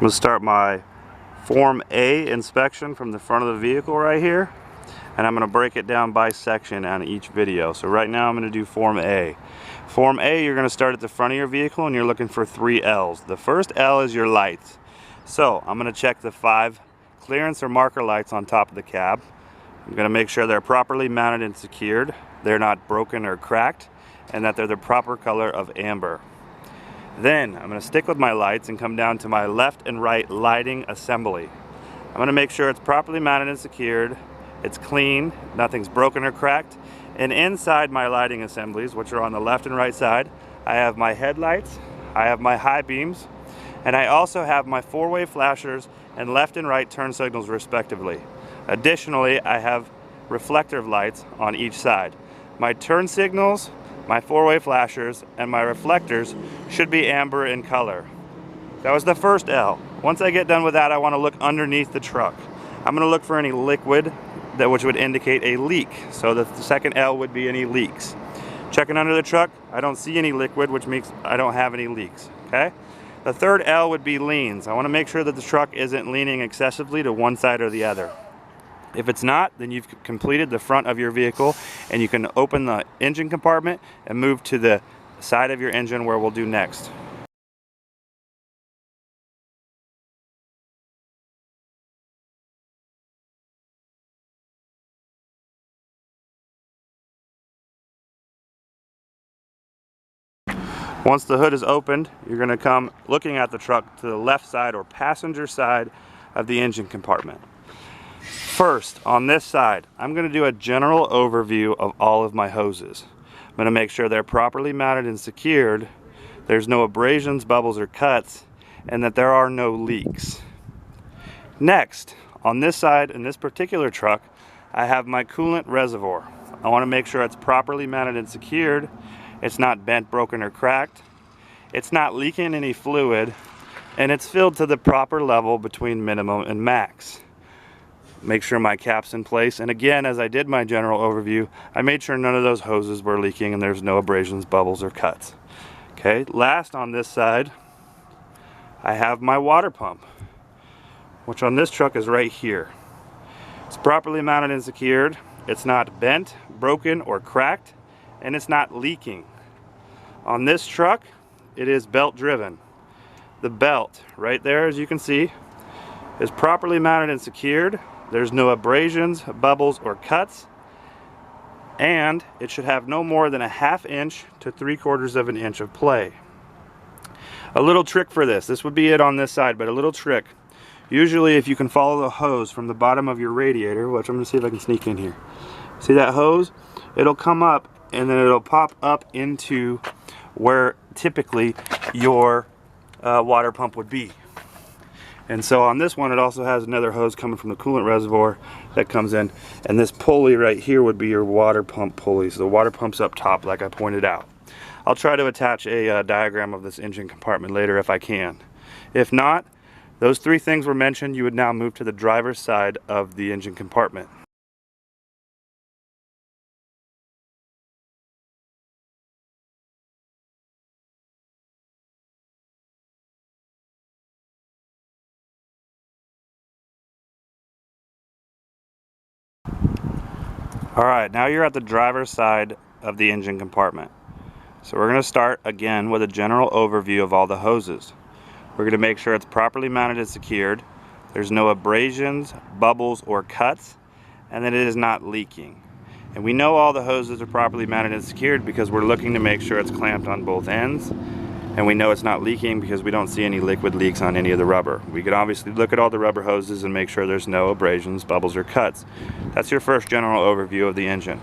going to start my Form A inspection from the front of the vehicle right here, and I'm going to break it down by section on each video. So right now I'm going to do Form A. Form A, you're going to start at the front of your vehicle and you're looking for 3 L's. The first L is your lights. So I'm going to check the 5 clearance or marker lights on top of the cab. I'm going to make sure they're properly mounted and secured, they're not broken or cracked, and that they're the proper color of amber. Then I'm going to stick with my lights and come down to my left and right lighting assembly. I'm going to make sure it's properly mounted and secured, it's clean, nothing's broken or cracked, and inside my lighting assemblies, which are on the left and right side, I have my headlights, I have my high beams, and I also have my 4-way flashers and left and right turn signals respectively. Additionally, I have reflective lights on each side. My turn signals, my 4-way flashers, and my reflectors should be amber in color. That was the first L. Once I get done with that, I want to look underneath the truck. I'm going to look for any liquid which would indicate a leak. So the second L would be any leaks. Checking under the truck, I don't see any liquid, which means I don't have any leaks. Okay? The third L would be leans. I want to make sure that the truck isn't leaning excessively to one side or the other. If it's not, then you've completed the front of your vehicle and you can open the engine compartment and move to the side of your engine where we'll do next. Once the hood is opened, you're going to come looking at the truck to the left side or passenger side of the engine compartment. First, on this side, I'm going to do a general overview of all of my hoses. I'm going to make sure they're properly mounted and secured, there's no abrasions, bubbles, or cuts, and that there are no leaks. Next, on this side, in this particular truck, I have my coolant reservoir. I want to make sure it's properly mounted and secured, it's not bent, broken, or cracked, it's not leaking any fluid, and it's filled to the proper level between minimum and max. Make sure my cap's in place, and again, as I did my general overview, I made sure none of those hoses were leaking and there's no abrasions, bubbles, or cuts. Okay, last on this side, I have my water pump, which on this truck is right here. It's properly mounted and secured, it's not bent, broken, or cracked, and it's not leaking. On this truck, it is belt driven. The belt, right there, as you can see, is properly mounted and secured. There's no abrasions, bubbles, or cuts, and it should have no more than a 1/2 inch to 3/4 of an inch of play. A little trick for this would be it on this side, but a little trick. Usually if you can follow the hose from the bottom of your radiator, which I'm going to see if I can sneak in here. See that hose? It'll come up and then it'll pop up into where typically your water pump would be. And so on this one, it also has another hose coming from the coolant reservoir that comes in, and this pulley right here would be your water pump pulley. So the water pump's up top, like I pointed out. I'll try to attach a diagram of this engine compartment later if I can. If not, those 3 things were mentioned. You would now move to the driver's side of the engine compartment. Alright, now you're at the driver's side of the engine compartment. So we're going to start again with a general overview of all the hoses. We're going to make sure it's properly mounted and secured, there's no abrasions, bubbles, or cuts, and that it is not leaking. And we know all the hoses are properly mounted and secured because we're looking to make sure it's clamped on both ends, and we know it's not leaking because we don't see any liquid leaks on any of the rubber. We could obviously look at all the rubber hoses and make sure there's no abrasions, bubbles, or cuts. That's your first general overview of the engine.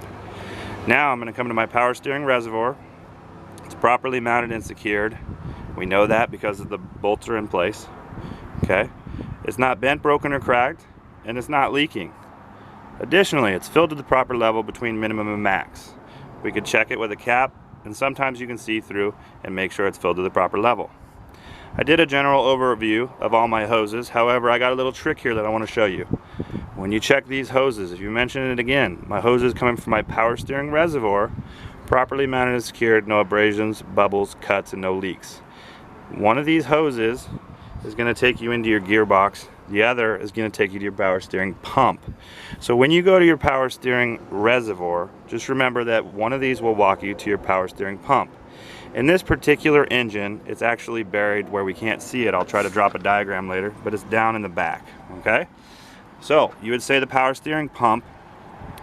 Now I'm going to come to my power steering reservoir. It's properly mounted and secured. We know that because the bolts are in place. Okay, it's not bent, broken, or cracked, and it's not leaking. Additionally, it's filled to the proper level between minimum and max. We could check it with a cap, and sometimes you can see through and make sure it's filled to the proper level. I did a general overview of all my hoses, however I got a little trick here that I want to show you. When you check these hoses, if you mention it again, my hoses coming from my power steering reservoir, properly mounted and secured, no abrasions, bubbles, cuts, and no leaks. One of these hoses is going to take you into your gearbox. The other is going to take you to your power steering pump. So when you go to your power steering reservoir, just remember that one of these will walk you to your power steering pump. In this particular engine, it's actually buried where we can't see it. I'll try to drop a diagram later, but it's down in the back, okay? So you would say the power steering pump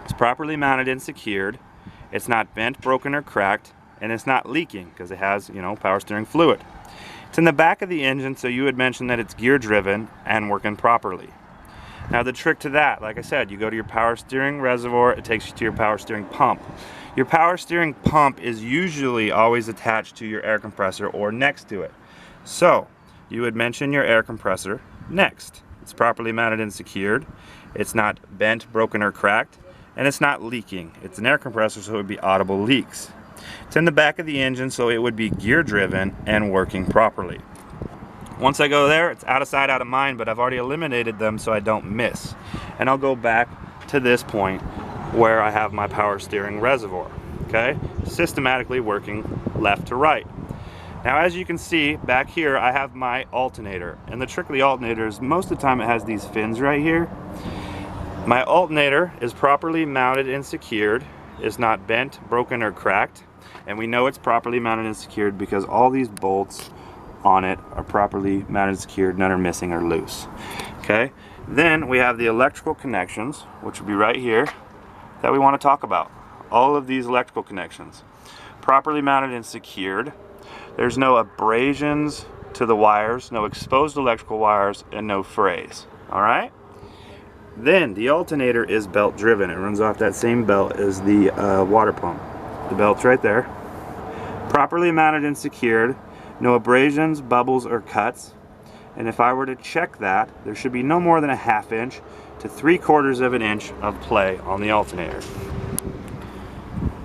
is properly mounted and secured. It's not bent, broken, or cracked, and it's not leaking because it has, you know, power steering fluid. It's in the back of the engine, so you would mention that it's gear driven and working properly. Now the trick to that, like I said, you go to your power steering reservoir, it takes you to your power steering pump. Your power steering pump is usually always attached to your air compressor or next to it. So you would mention your air compressor next. It's properly mounted and secured. It's not bent, broken, or cracked, and it's not leaking. It's an air compressor, so it would be audible leaks. It's in the back of the engine, so it would be gear driven and working properly. Once I go there, it's out of sight, out of mind, but I've already eliminated them so I don't miss. And I'll go back to this point where I have my power steering reservoir, okay? Systematically working left to right. Now as you can see, back here I have my alternator. And the trick of the alternator is most of the time it has these fins right here. My alternator is properly mounted and secured. It's not bent, broken, or cracked. And we know it's properly mounted and secured because all these bolts on it are properly mounted and secured, none are missing or loose. Okay? Then we have the electrical connections, which will be right here, that we want to talk about. All of these electrical connections. Properly mounted and secured. There's no abrasions to the wires, no exposed electrical wires, and no frays. Alright? Then the alternator is belt driven. It runs off that same belt as the water pump. The belt's right there. Properly mounted and secured. No abrasions, bubbles, or cuts. And if I were to check that, there should be no more than a ½ inch to 3/4 of an inch of play on the alternator.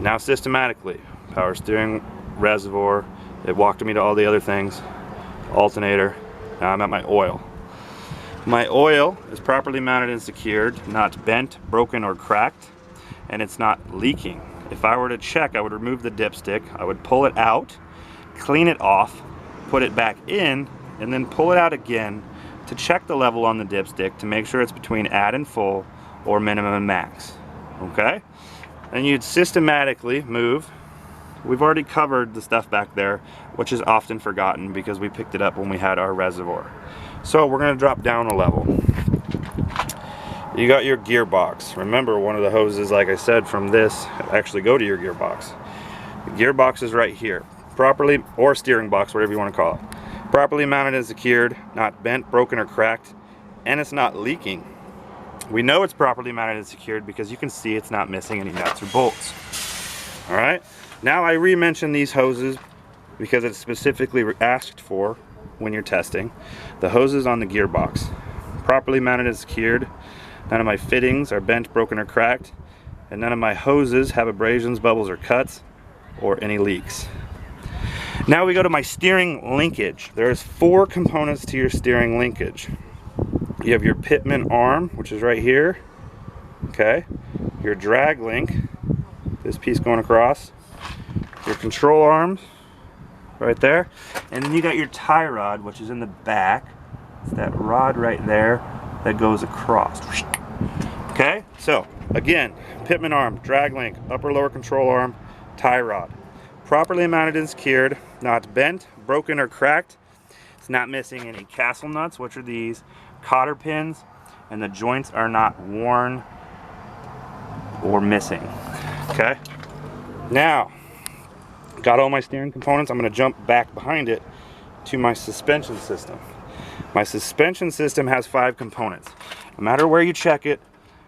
Now systematically, power steering, reservoir, it walked me to all the other things, alternator, now I'm at my oil. My oil is properly mounted and secured, not bent, broken, or cracked, and it's not leaking. If I were to check, I would remove the dipstick, I would pull it out, clean it off, put it back in, and then pull it out again to check the level on the dipstick to make sure it's between add and full or minimum and max. Okay? And you'd systematically move. We've already covered the stuff back there, which is often forgotten because we picked it up when we had our reservoir. So we're going to drop down a level. You got your gearbox. Remember, one of the hoses, like I said, from this actually go to your gearbox. The gearbox is right here. Properly, or steering box, whatever you want to call it. Properly mounted and secured, not bent, broken, or cracked, and it's not leaking. We know it's properly mounted and secured because you can see it's not missing any nuts or bolts. Alright, now I re-mention these hoses because it's specifically asked for when you're testing. The hoses on the gearbox. Properly mounted and secured. None of my fittings are bent, broken, or cracked, and none of my hoses have abrasions, bubbles, or cuts, or any leaks. Now we go to my steering linkage. There's 4 components to your steering linkage. You have your pitman arm, which is right here. Okay. Your drag link, this piece going across. Your control arms, right there. And then you got your tie rod, which is in the back. It's that rod right there that goes across. Okay, so again, pitman arm, drag link, upper lower control arm, tie rod. Properly mounted and secured, not bent, broken, or cracked. It's not missing any castle nuts, which are these, cotter pins, and the joints are not worn or missing. Okay, now got all my steering components. I'm going to jump back behind it to my suspension system. My suspension system has 5 components. No matter where you check it,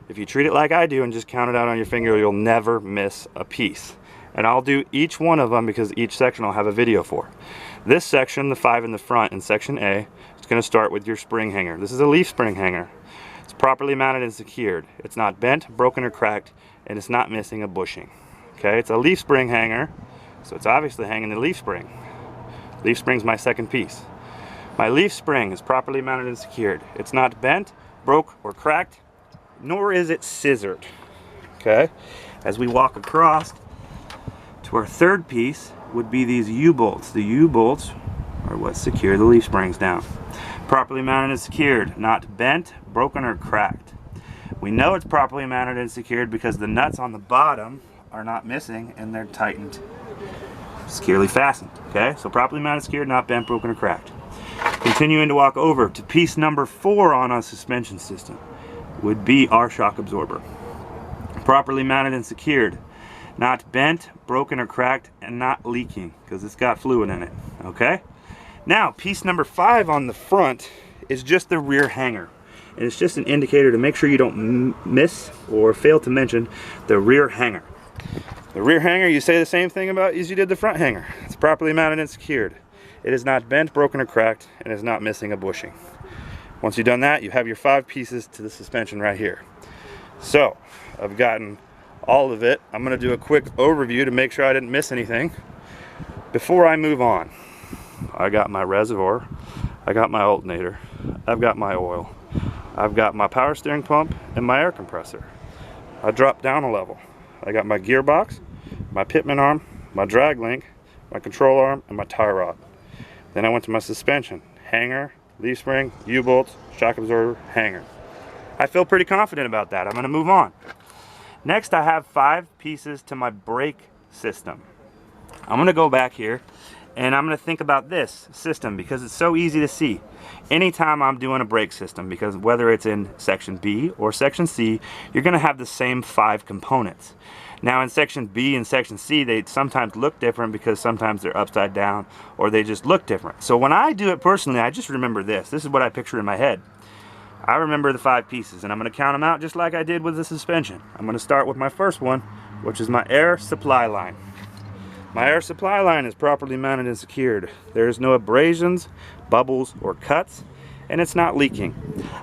if you treat it like I do and just count it out on your finger, you'll never miss a piece. And I'll do each one of them because each section I'll have a video for. This section, the 5 in the front in section A, is going to start with your spring hanger. This is a leaf spring hanger. It's properly mounted and secured. It's not bent, broken, or cracked, and it's not missing a bushing. Okay, it's a leaf spring hanger, so it's obviously hanging the leaf spring. Leaf spring's my second piece. My leaf spring is properly mounted and secured. It's not bent, broke, or cracked, nor is it scissored. Okay, as we walk across to our third piece would be these U-bolts. The U-bolts are what secure the leaf springs down. Properly mounted and secured, not bent, broken, or cracked. We know it's properly mounted and secured because the nuts on the bottom are not missing and they're tightened, securely fastened. Okay, so properly mounted, secured, not bent, broken, or cracked. Continuing to walk over to piece number 4 on our suspension system would be our shock absorber. Properly mounted and secured, not bent, broken, or cracked, and not leaking because it's got fluid in it. Okay, now piece number 5 on the front is just the rear hanger, and it's just an indicator to make sure you don't miss or fail to mention the rear hanger. The rear hanger, you say the same thing about as you did the front hanger. It's properly mounted and secured. It is not bent, broken, or cracked, and is not missing a bushing. Once you've done that, you have your 5 pieces to the suspension right here. So I've gotten all of it. I'm going to do a quick overview to make sure I didn't miss anything before I move on. I got my reservoir, I got my alternator, I've got my oil, I've got my power steering pump and my air compressor. I dropped down a level. I got my gearbox, my pitman arm, my drag link, my control arm, and my tie rod. Then I went to my suspension, hanger, leaf spring, U-bolts, shock absorber, hanger. I feel pretty confident about that. I'm going to move on. Next, I have 5 pieces to my brake system. I'm going to go back here and I'm going to think about this system because it's so easy to see anytime I'm doing a brake system, because whether it's in section B or section C, you're going to have the same 5 components. Now in section B and section C, they sometimes look different because sometimes they're upside down or they just look different. So when I do it personally, I just remember this. This is what I picture in my head. I remember the 5 pieces and I'm going to count them out just like I did with the suspension. I'm going to start with my first one, which is my air supply line. My air supply line is properly mounted and secured. There is no abrasions, bubbles, or cuts, and it's not leaking.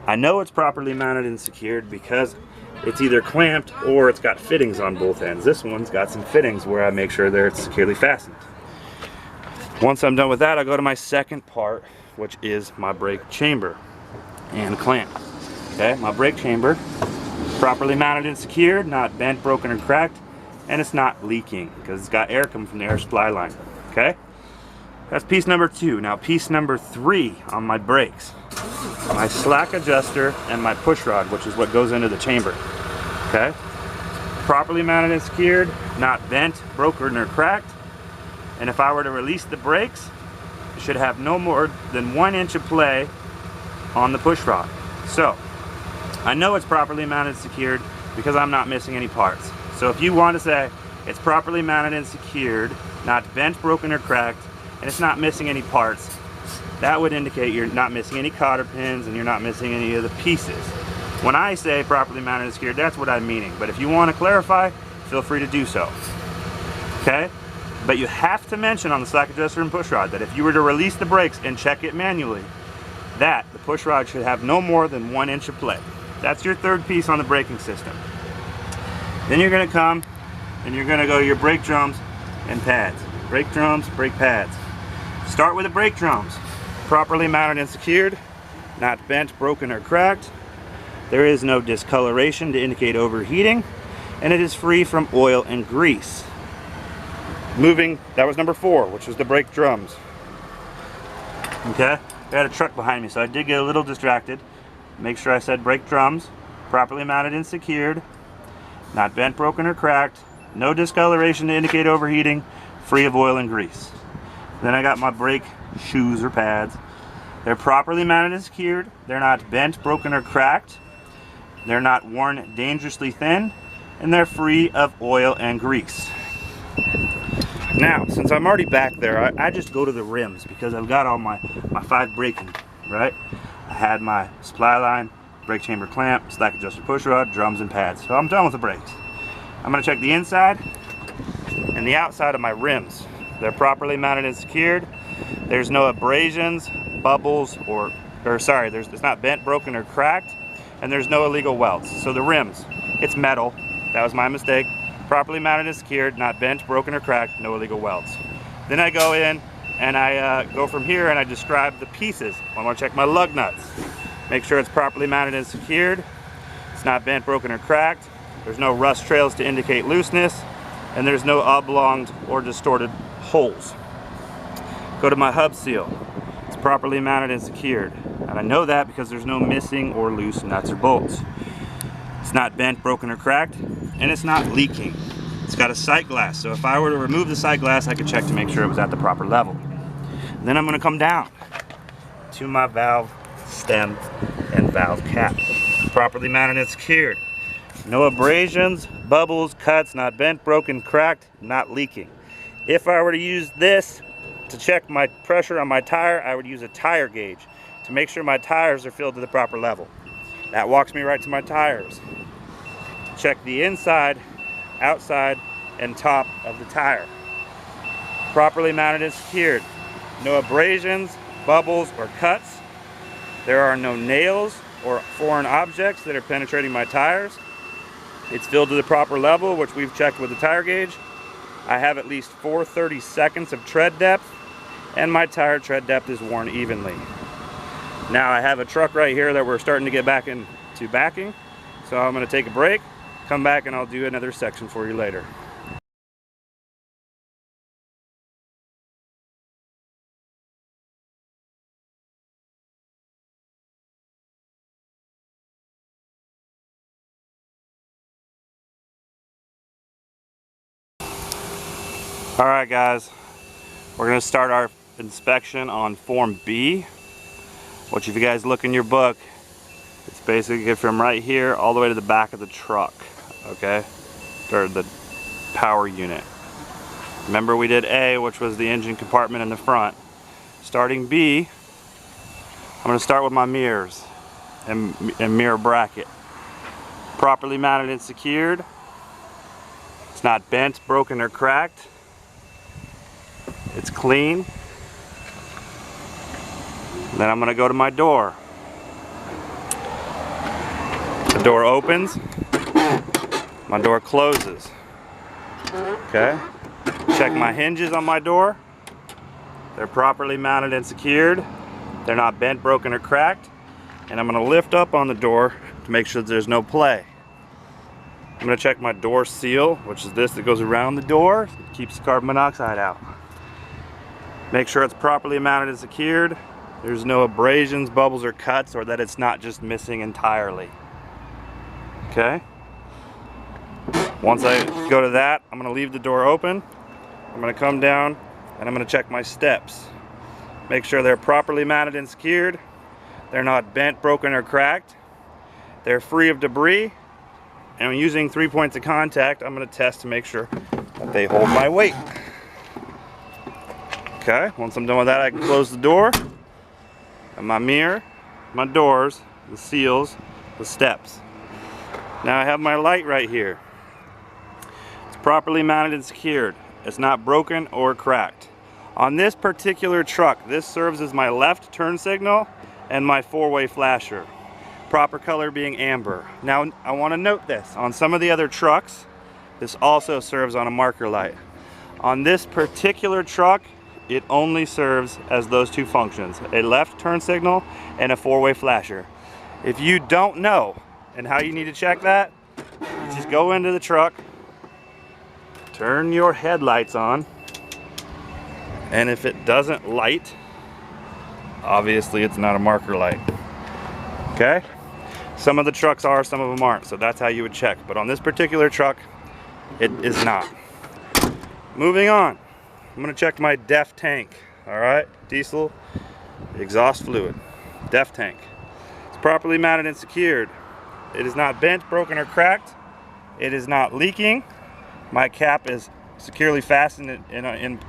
I know it's properly mounted and secured because it's either clamped or it's got fittings on both ends. This one's got some fittings where I make sure that it's securely fastened. Once I'm done with that, I go to my second part, which is my brake chamber and clamp. Okay, my brake chamber, properly mounted and secured, not bent, broken, or cracked, and it's not leaking because it's got air coming from the air supply line. Okay, that's piece number 2. Now piece number 3 on my brakes, my slack adjuster and my push rod, which is what goes into the chamber. Okay, properly mounted and secured, not bent, broken, or cracked, and if I were to release the brakes, it should have no more than 1 inch of play on the push rod. So I know it's properly mounted and secured because I'm not missing any parts. So if you want to say it's properly mounted and secured, not bent, broken, or cracked, and it's not missing any parts, that would indicate you're not missing any cotter pins and you're not missing any of the pieces. When I say properly mounted and secured, that's what I'm meaning. But if you want to clarify, feel free to do so. Okay? But you have to mention on the slack adjuster and push rod that if you were to release the brakes and check it manually, that the push rod should have no more than 1 inch of play. That's your 3rd piece on the braking system. Then you're going to come and you're going to go to your brake drums and pads. Brake drums, brake pads. Start with the brake drums. Properly mounted and secured, not bent, broken, or cracked. There is no discoloration to indicate overheating, and it is free from oil and grease. Moving, that was number 4, which was the brake drums. Okay, I had a truck behind me, so I did get a little distracted. Make sure I said brake drums, properly mounted and secured, not bent, broken, or cracked, no discoloration to indicate overheating, free of oil and grease. Then I got my brake shoes or pads. They're properly mounted and secured. They're not bent, broken, or cracked. They're not worn dangerously thin, and they're free of oil and grease. Now, since I'm already back there, I just go to the rims because I've got all my 5 braking, right? I had my supply line, brake chamber clamp, slack adjuster push rod, drums, and pads. So I'm done with the brakes. I'm going to check the inside and the outside of my rims. They're properly mounted and secured. There's no abrasions, bubbles, it's not bent, broken, or cracked, and there's no illegal welds. So the rims, it's metal. That was my mistake. Properly mounted and secured, not bent, broken, or cracked, no illegal welds. Then I go in and I go from here and I describe the pieces. I want to check my lug nuts. Make sure it's properly mounted and secured. It's not bent, broken, or cracked. There's no rust trails to indicate looseness, and there's no oblonged or distorted holes. Go to my hub seal. It's properly mounted and secured. And I know that because there's no missing or loose nuts or bolts. It's not bent, broken, or cracked, and it's not leaking. It's got a sight glass, so if I were to remove the sight glass, I could check to make sure it was at the proper level. Then I'm going to come down to my valve stem and valve cap. Properly mounted and secured. No abrasions, bubbles, cuts, not bent, broken, cracked, not leaking. If I were to use this to check my pressure on my tire, I would use a tire gauge to make sure my tires are filled to the proper level. That walks me right to my tires. Check the inside, outside, and top of the tire. Properly mounted and secured. No abrasions, bubbles, or cuts. There are no nails or foreign objects that are penetrating my tires. It's filled to the proper level, which we've checked with the tire gauge. I have at least 4/32 of tread depth, and my tire tread depth is worn evenly. Now I have a truck right here that we're starting to get back into backing, so I'm going to take a break, come back, and I'll do another section for you later. Alright guys, we're going to start our inspection on Form B, which if you guys look in your book, it's basically from right here all the way to the back of the truck, okay, or the power unit. Remember we did A, which was the engine compartment in the front. Starting B, I'm going to start with my mirrors and mirror bracket. Properly mounted and secured. It's not bent, broken, or cracked. It's clean. Then I'm going to go to my door. The door opens. My door closes. Okay. Check my hinges on my door. They're properly mounted and secured. They're not bent, broken, or cracked. And I'm going to lift up on the door to make sure that there's no play. I'm going to check my door seal, which is this that goes around the door. It keeps the carbon monoxide out. Make sure it's properly mounted and secured. There's no abrasions, bubbles, or cuts, or that it's not just missing entirely. Okay? Once I go to that, I'm going to leave the door open. I'm going to come down and I'm going to check my steps. Make sure they're properly mounted and secured. They're not bent, broken, or cracked. They're free of debris. And using 3 points of contact, I'm going to test to make sure that they hold my weight. Okay, once I'm done with that, I can close the door, and my mirror, my doors, the seals, the steps. Now I have my light right here. It's properly mounted and secured. It's not broken or cracked. On this particular truck, this serves as my left turn signal and my four-way flasher. Proper color being amber. Now I want to note this. On some of the other trucks, this also serves on a marker light. On this particular truck, it only serves as those two functions, a left turn signal and a four-way flasher. If you don't know and how you need to check that, you just go into the truck, turn your headlights on, and if it doesn't light, obviously it's not a marker light. Okay? Some of the trucks are, some of them aren't, so that's how you would check. But on this particular truck, it is not. Moving on. I'm going to check my DEF tank, alright, diesel exhaust fluid, DEF tank. It's properly mounted and secured. It is not bent, broken, or cracked. It is not leaking. My cap is securely fastened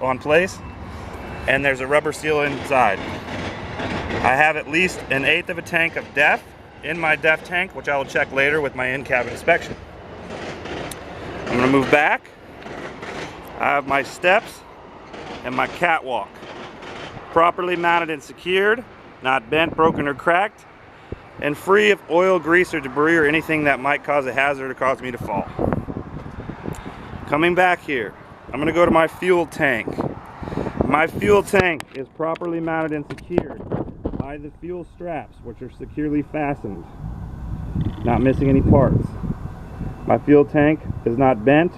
on place, and there's a rubber seal inside. I have at least 1/8 of a tank of DEF in my DEF tank, which I will check later with my in-cabin inspection. I'm going to move back. I have my steps and my catwalk, properly mounted and secured, not bent, broken, or cracked, and free of oil, grease, or debris, or anything that might cause a hazard or cause me to fall. Coming back here, I'm going to go to my fuel tank. My fuel tank is properly mounted and secured by the fuel straps, which are securely fastened, not missing any parts. My fuel tank is not bent,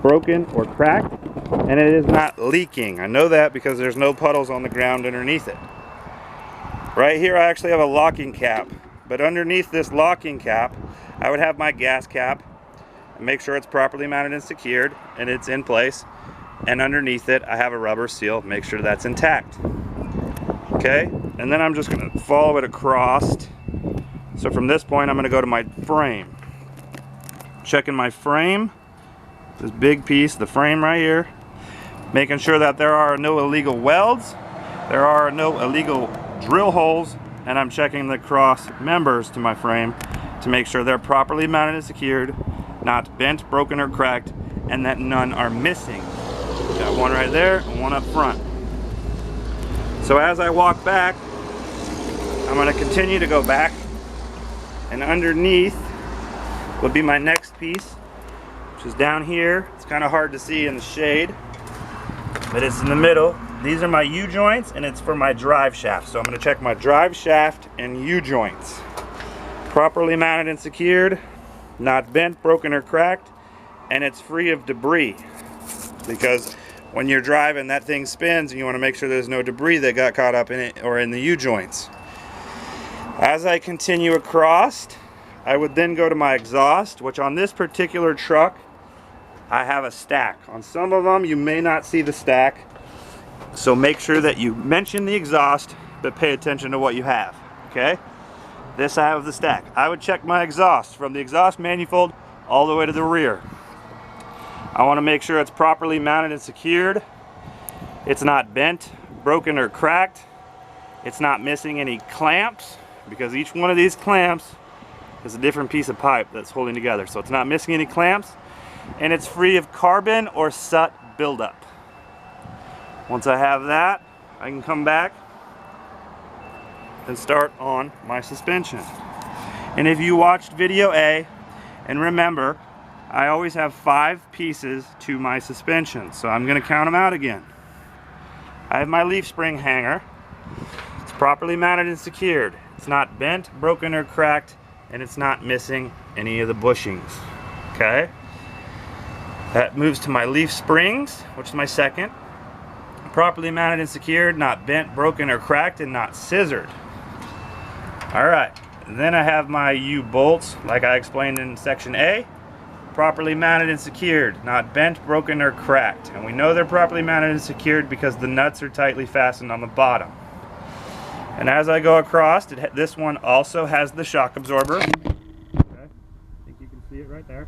broken, or cracked, and it is not leaking. I know that because there's no puddles on the ground underneath it. Right here I actually have a locking cap, but underneath this locking cap I would have my gas cap. Make sure it's properly mounted and secured and it's in place, and underneath it I have a rubber seal. Make sure that's intact. Okay, and then I'm just going to follow it across. So from this point I'm going to go to my frame. Checking my frame, this big piece, the frame right here, making sure that there are no illegal welds, there are no illegal drill holes, and I'm checking the cross members to my frame to make sure they're properly mounted and secured, not bent, broken, or cracked, and that none are missing. Got one right there and one up front. So as I walk back, I'm going to continue to go back, and underneath will be my next piece, which is down here. It's kind of hard to see in the shade, but it's in the middle. These are my U-joints, and it's for my drive shaft. So I'm going to check my drive shaft and U-joints. Properly mounted and secured, not bent, broken, or cracked, and it's free of debris. Because when you're driving, that thing spins, and you want to make sure there's no debris that got caught up in it or in the U-joints. As I continue across, I would then go to my exhaust, which on this particular truck, I have a stack. On some of them, you may not see the stack. So make sure that you mention the exhaust, but pay attention to what you have, okay? This I have the stack. I would check my exhaust from the exhaust manifold all the way to the rear. I want to make sure it's properly mounted and secured. It's not bent, broken, or cracked. It's not missing any clamps, because each one of these clamps is a different piece of pipe that's holding together. So it's not missing any clamps, and it's free of carbon or soot buildup. Once I have that, I can come back and start on my suspension. And if you watched video A, and remember, I always have 5 pieces to my suspension, so I'm going to count them out again. I have my leaf spring hanger. It's properly mounted and secured. It's not bent, broken, or cracked, and it's not missing any of the bushings. Okay? That moves to my leaf springs, which is my second. Properly mounted and secured, not bent, broken, or cracked, and not scissored. Alright, then I have my U-bolts, like I explained in section A. Properly mounted and secured, not bent, broken, or cracked. And we know they're properly mounted and secured because the nuts are tightly fastened on the bottom. And as I go across, this one also has the shock absorber. Okay. I think you can see it right there.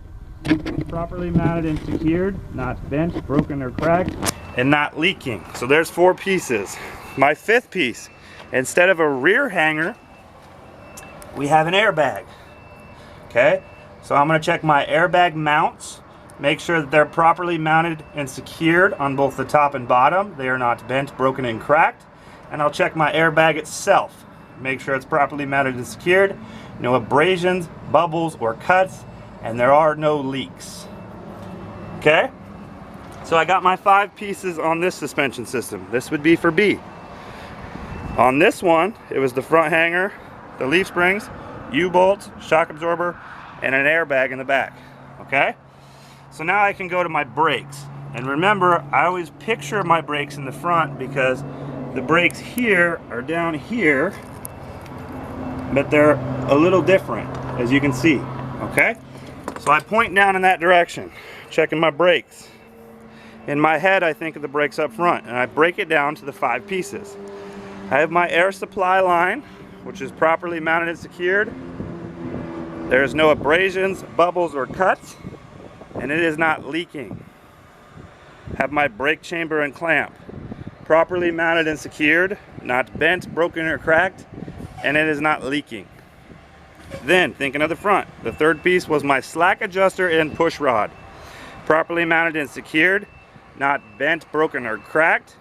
Properly mounted and secured, not bent, broken, or cracked, and not leaking. So there's 4 pieces. My 5th piece, instead of a rear hanger, we have an airbag. Okay, so I'm going to check my airbag mounts, make sure that they're properly mounted and secured on both the top and bottom. They are not bent, broken, and cracked. And I'll check my airbag itself, make sure it's properly mounted and secured, no abrasions, bubbles, or cuts, and there are no leaks. Okay, so I got my 5 pieces on this suspension system. This would be for B. On this one, it was the front hanger, the leaf springs, U-bolts, shock absorber, and an airbag in the back. Okay, so now I can go to my brakes. And remember, I always picture my brakes in the front because the brakes here are down here, but they're a little different, as you can see. Okay, so I point down in that direction, checking my brakes. In my head, I think of the brakes up front, and I break it down to the 5 pieces. I have my air supply line, which is properly mounted and secured. There's no abrasions, bubbles, or cuts, and it is not leaking. Have my brake chamber and clamp, properly mounted and secured, not bent, broken, or cracked, and it is not leaking. Then, thinking of the front, the 3rd piece was my slack adjuster and push rod, properly mounted and secured, not bent, broken, or cracked,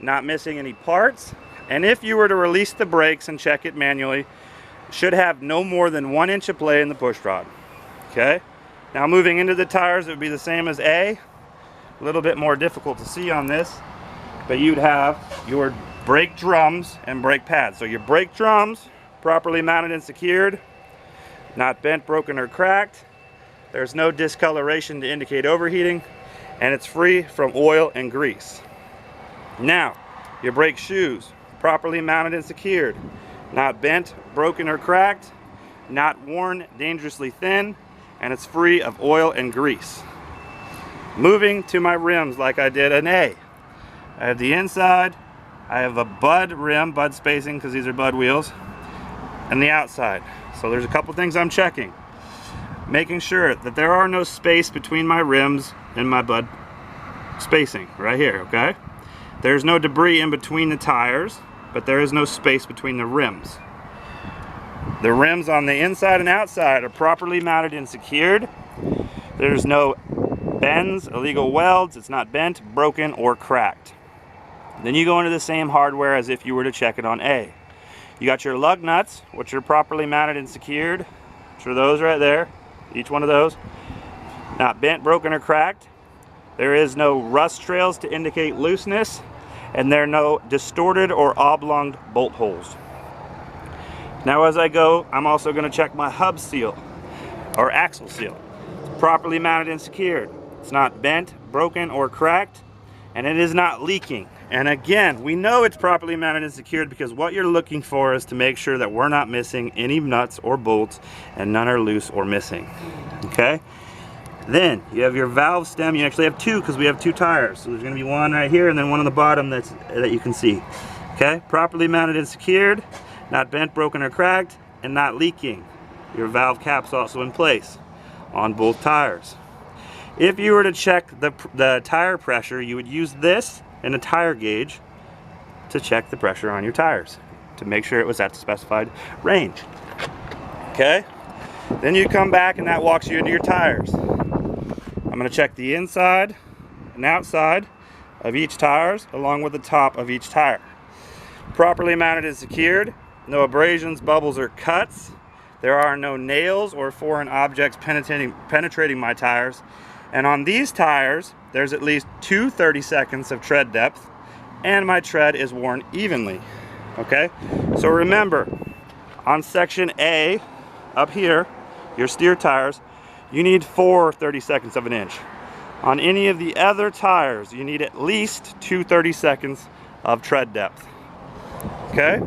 not missing any parts, and if you were to release the brakes and check it manually, it should have no more than 1 inch of play in the push rod. Okay, now moving into the tires, it would be the same as A, a little bit more difficult to see on this, but you'd have your brake drums and brake pads. So your brake drums, properly mounted and secured, not bent, broken, or cracked. There's no discoloration to indicate overheating, and it's free from oil and grease. Now, your brake shoes, properly mounted and secured, not bent, broken, or cracked, not worn dangerously thin, and it's free of oil and grease. Moving to my rims like I did an A. I have the inside, I have a bud rim, bud spacing because these are bud wheels, and the outside. So there's a couple things I'm checking. Making sure that there are no space between my rims and my bud spacing right here, okay? There's no debris in between the tires, but there is no space between the rims. The rims on the inside and outside are properly mounted and secured. There's no bends, illegal welds, it's not bent, broken, or cracked. Then you go into the same hardware as if you were to check it on A. You got your lug nuts, which are properly mounted and secured, which are those right there, each one of those. Not bent, broken, or cracked. There is no rust trails to indicate looseness, and there are no distorted or oblonged bolt holes. Now as I go, I'm also going to check my hub seal, or axle seal. It's properly mounted and secured. It's not bent, broken, or cracked, and it is not leaking. And again, we know it's properly mounted and secured because what you're looking for is to make sure that we're not missing any nuts or bolts, and none are loose or missing. Okay? Then you have your valve stem. You actually have two because we have two tires. So there's going to be one right here and then one on the bottom that you can see. Okay? Properly mounted and secured, not bent, broken, or cracked, and not leaking. Your valve cap's also in place on both tires. If you were to check the tire pressure, you would use this and a tire gauge to check the pressure on your tires to make sure it was at the specified range. Okay? Then you come back and that walks you into your tires. I'm going to check the inside and outside of each tires along with the top of each tire. Properly mounted and secured, no abrasions, bubbles, or cuts. There are no nails or foreign objects penetrating my tires. And on these tires, there's at least 2 30-seconds of tread depth, and my tread is worn evenly. Okay? So remember, on section A, up here, your steer tires, you need 4 30-seconds of an inch. On any of the other tires, you need at least 2 30-seconds of tread depth. Okay?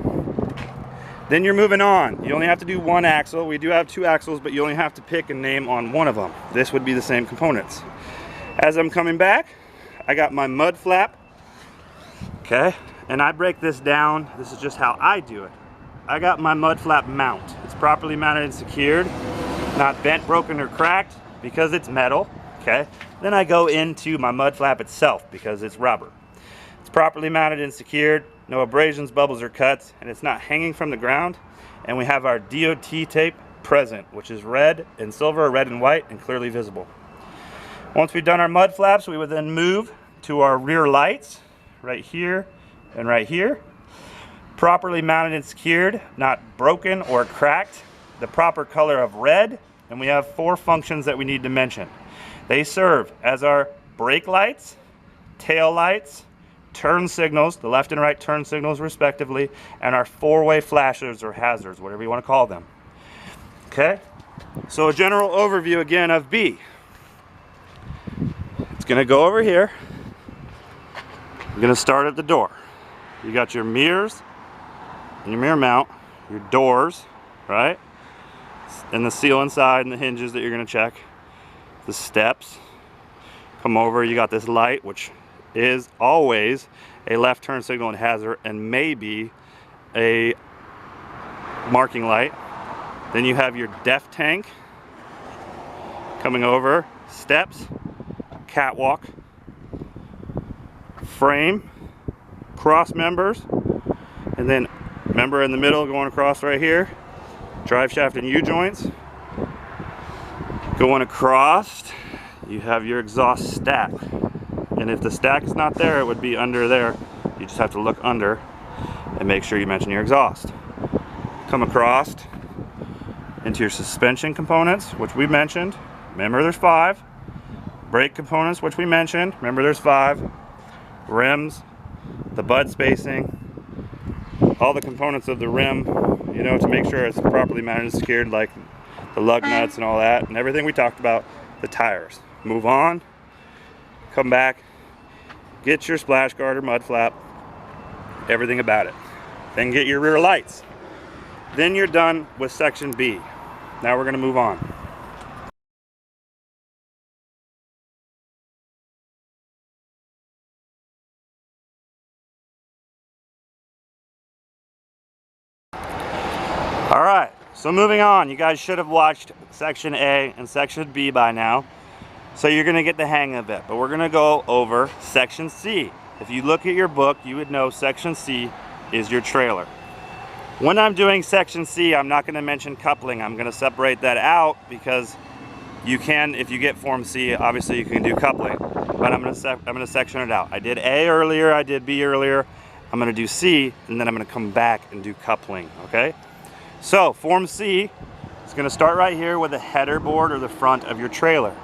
Then you're moving on. You only have to do one axle. We do have 2 axles, but you only have to pick a name on one of them. This would be the same components. As I'm coming back, I got my mud flap. Okay? And I break this down. This is just how I do it. I got my mud flap mount. It's properly mounted and secured, not bent, broken, or cracked because it's metal. Okay? Then I go into my mud flap itself because it's rubber. It's properly mounted and secured, no abrasions, bubbles, or cuts, and it's not hanging from the ground. And we have our DOT tape present, which is red and silver, red and white, and clearly visible. Once we've done our mud flaps, we would then move to our rear lights, right here and right here. Properly mounted and secured, not broken or cracked, the proper color of red, and we have 4 functions that we need to mention. They serve as our brake lights, tail lights, turn signals, the left and right turn signals respectively, and our 4-way flashers or hazards, whatever you want to call them. Okay? So a general overview again of B. It's going to go over here. You're going to start at the door. You got your mirrors and your mirror mount, your doors, right? And the seal inside and the hinges that you're going to check. The steps. Come over, you got this light, which is always a left turn signal and hazard and maybe a marking light. Then you have your def tank coming over, steps, catwalk, frame, cross members, and then member in the middle going across right here, drive shaft and U-joints. Going across, you have your exhaust stack. And if the stack is not there, it would be under there. You just have to look under and make sure you mention your exhaust. Come across into your suspension components, which we mentioned. Remember there's 5. Brake components, which we mentioned. Remember there's 5. Rims, the bud spacing, all the components of the rim, you know, to make sure it's properly mounted and secured, like the lug nuts and all that, and everything we talked about. The tires. Move on, come back, get your splash guard or mud flap, everything about it. Then get your rear lights. Then you're done with section B. Now we're going to move on. Alright, so moving on, you guys should have watched section A and section B by now, so you're going to get the hang of it. But we're going to go over section C. If you look at your book, you would know section C is your trailer. When I'm doing section C, I'm not going to mention coupling. I'm going to separate that out because you can, if you get Form C, obviously you can do coupling. But I'm going to section it out. I did A earlier, I did B earlier. I'm going to do C, and then I'm going to come back and do coupling, okay? So, Form C is going to start right here with the header board or the front of your trailer.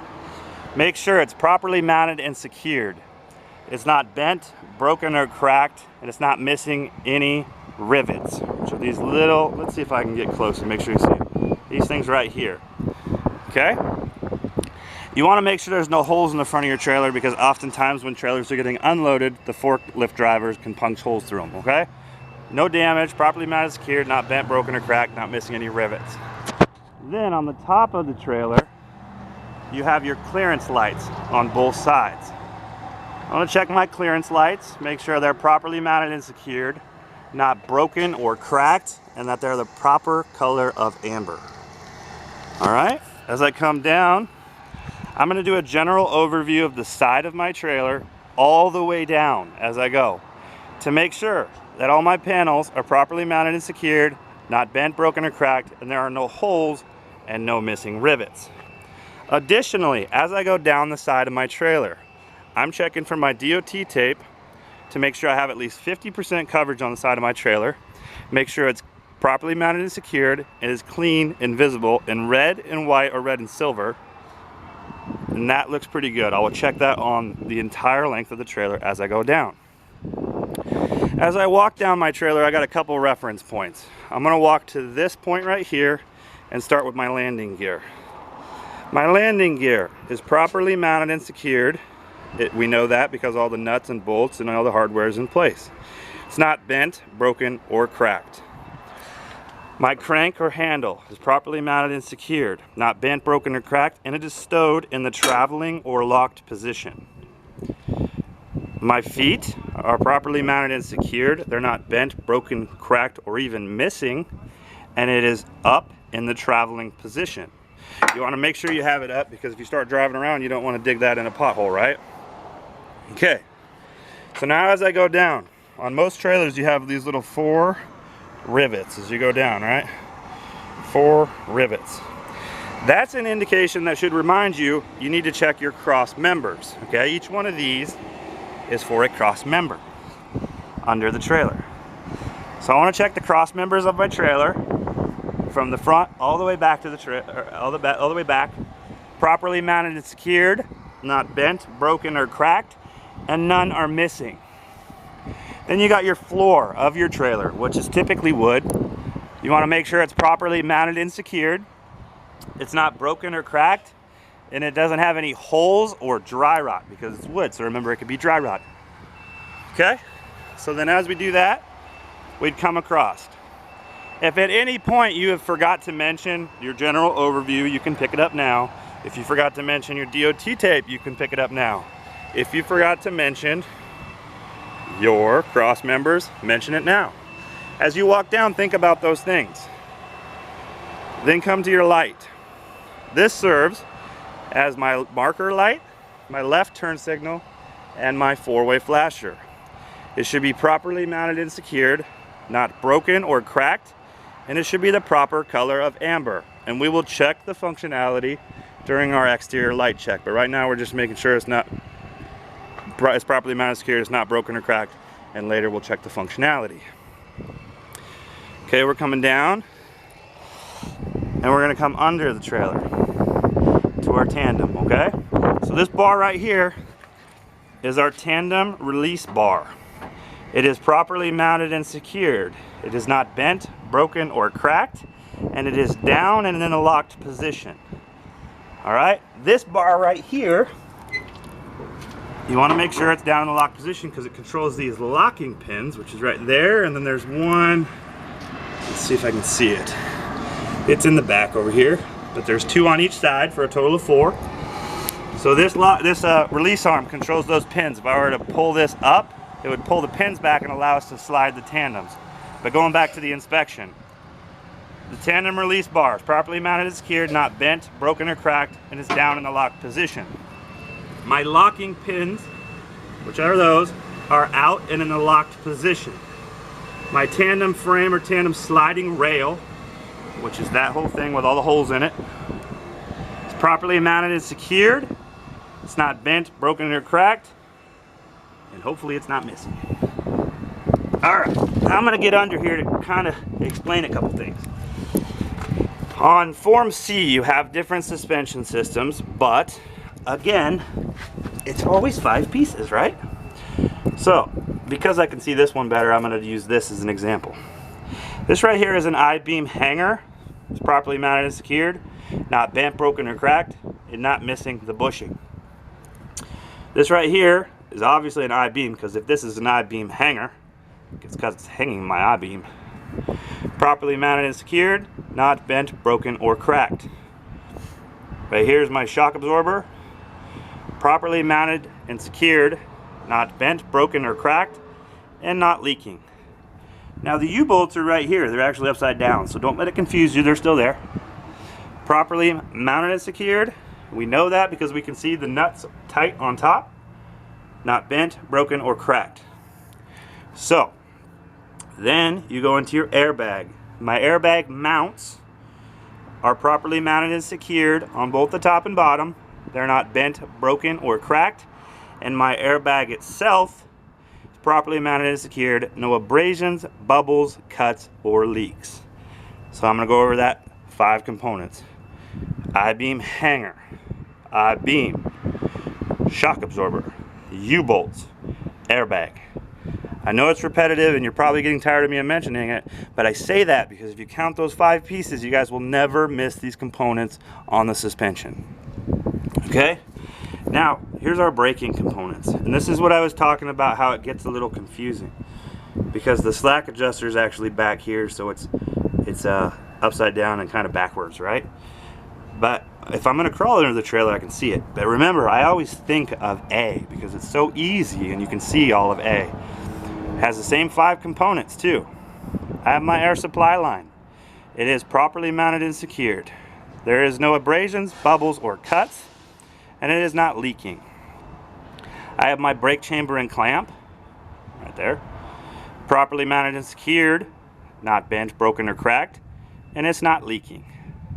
Make sure it's properly mounted and secured. It's not bent, broken, or cracked, and it's not missing any rivets. So these little, let's see if I can get close and make sure you see these things right here. Okay? You want to make sure there's no holes in the front of your trailer because oftentimes when trailers are getting unloaded, the forklift drivers can punch holes through them, okay? No damage, properly mounted, secured, not bent, broken, or cracked, not missing any rivets. Then on the top of the trailer, you have your clearance lights on both sides. I want to check my clearance lights, make sure they're properly mounted and secured, not broken or cracked, and that they're the proper color of amber. All right, as I come down, I'm going to do a general overview of the side of my trailer all the way down as I go to make sure that all my panels are properly mounted and secured, not bent, broken, or cracked, and there are no holes and no missing rivets. Additionally, as I go down the side of my trailer, I'm checking for my DOT tape to make sure I have at least 50% coverage on the side of my trailer. Make sure it's properly mounted and secured, and is clean and visible in red and white or red and silver. And that looks pretty good. I will check that on the entire length of the trailer as I go down. As I walk down my trailer, I got a couple reference points. I'm going to walk to this point right here and start with my landing gear. My landing gear is properly mounted and secured. We know that because all the nuts and bolts and all the hardware is in place. It's not bent, broken, or cracked. My crank or handle is properly mounted and secured, not bent, broken, or cracked, and it is stowed in the traveling or locked position. My feet are properly mounted and secured. They're not bent, broken, cracked, or even missing, and it is up in the traveling position. You want to make sure you have it up because if you start driving around, you don't want to dig that in a pothole, right? Okay, so now as I go down, on most trailers you have these little 4 rivets as you go down, right? 4 rivets. That's an indication that should remind you you need to check your cross members, okay? Each one of these is for a cross member under the trailer. So I want to check the cross members of my trailer from the front all the way back to the trailer, all the way back, properly mounted and secured, not bent, broken, or cracked, and none are missing. Then you got your floor of your trailer, which is typically wood. You want to make sure it's properly mounted and secured. It's not broken or cracked, and it doesn't have any holes or dry rot because it's wood, so remember it could be dry rot. Okay, so then as we do that, we'd come across. If at any point you have forgot to mention your general overview, you can pick it up now. If you forgot to mention your DOT tape, you can pick it up now. If you forgot to mention your cross members, mention it now. As you walk down, think about those things. Then come to your light. This serves as my marker light, my left turn signal, and my 4-way flasher. It should be properly mounted and secured, not broken or cracked, and it should be the proper color of amber. And we will check the functionality during our exterior light check, but right now we're just making sure it's properly mounted and secured, it's not broken or cracked, and later we'll check the functionality. Okay, we're coming down, and we're gonna come under the trailer to our tandem, okay? So this bar right here is our tandem release bar. It is properly mounted and secured. It is not bent, broken, or cracked, and it is down and in a locked position. All right, this bar right here, you want to make sure it's down in the locked position because it controls these locking pins, which is right there, and then there's one, let's Let's see if I can see it. It's in the back over here, but there's 2 on each side for a total of 4. So this release arm controls those pins. If I were to pull this up, it would pull the pins back and allow us to slide the tandems. But going back to the inspection, the tandem release bar is properly mounted and secured, not bent, broken, or cracked, and is down in the locked position. My locking pins, which are those, are out and in the locked position. My tandem frame or tandem sliding rail, which is that whole thing with all the holes in it, is properly mounted and secured. It's not bent, broken, or cracked, and hopefully it's not missing. Alright, I'm going to get under here to kind of explain a couple things. On Form C, you have different suspension systems, but again, it's always 5 pieces, right? So, because I can see this one better, I'm going to use this as an example. This right here is an I-beam hanger. It's properly mounted and secured, not bent, broken, or cracked, and not missing the bushing. This right here is obviously an I-beam, because if this is an I-beam hanger, it's because it's hanging my I-beam. Properly mounted and secured, not bent, broken, or cracked. Right here is my shock absorber. Properly mounted and secured, not bent, broken, or cracked, and not leaking. Now the U-bolts are right here. They're actually upside down, so don't let it confuse you. They're still there. Properly mounted and secured. We know that because we can see the nuts tight on top. Not bent, broken, or cracked. So, then you go into your airbag. My airbag mounts are properly mounted and secured on both the top and bottom. They're not bent, broken, or cracked. And my airbag itself is properly mounted and secured. No abrasions, bubbles, cuts, or leaks. So I'm going to go over that 5 components. I-beam hanger, I-beam, shock absorber, U-bolts, airbag. I know it's repetitive and you're probably getting tired of me mentioning it, but I say that because if you count those 5 pieces, you guys will never miss these components on the suspension. Okay? Now, here's our braking components. And this is what I was talking about, how it gets a little confusing. Because the slack adjuster is actually back here, so it's upside down and kind of backwards, right? But if I'm going to crawl under the trailer, I can see it. But remember, I always think of A because it's so easy and you can see all of A. It has the same 5 components too. I have my air supply line. It is properly mounted and secured. There is no abrasions, bubbles, or cuts, and it is not leaking. I have my brake chamber and clamp right there. Properly mounted and secured, not bent, broken, or cracked, and it's not leaking.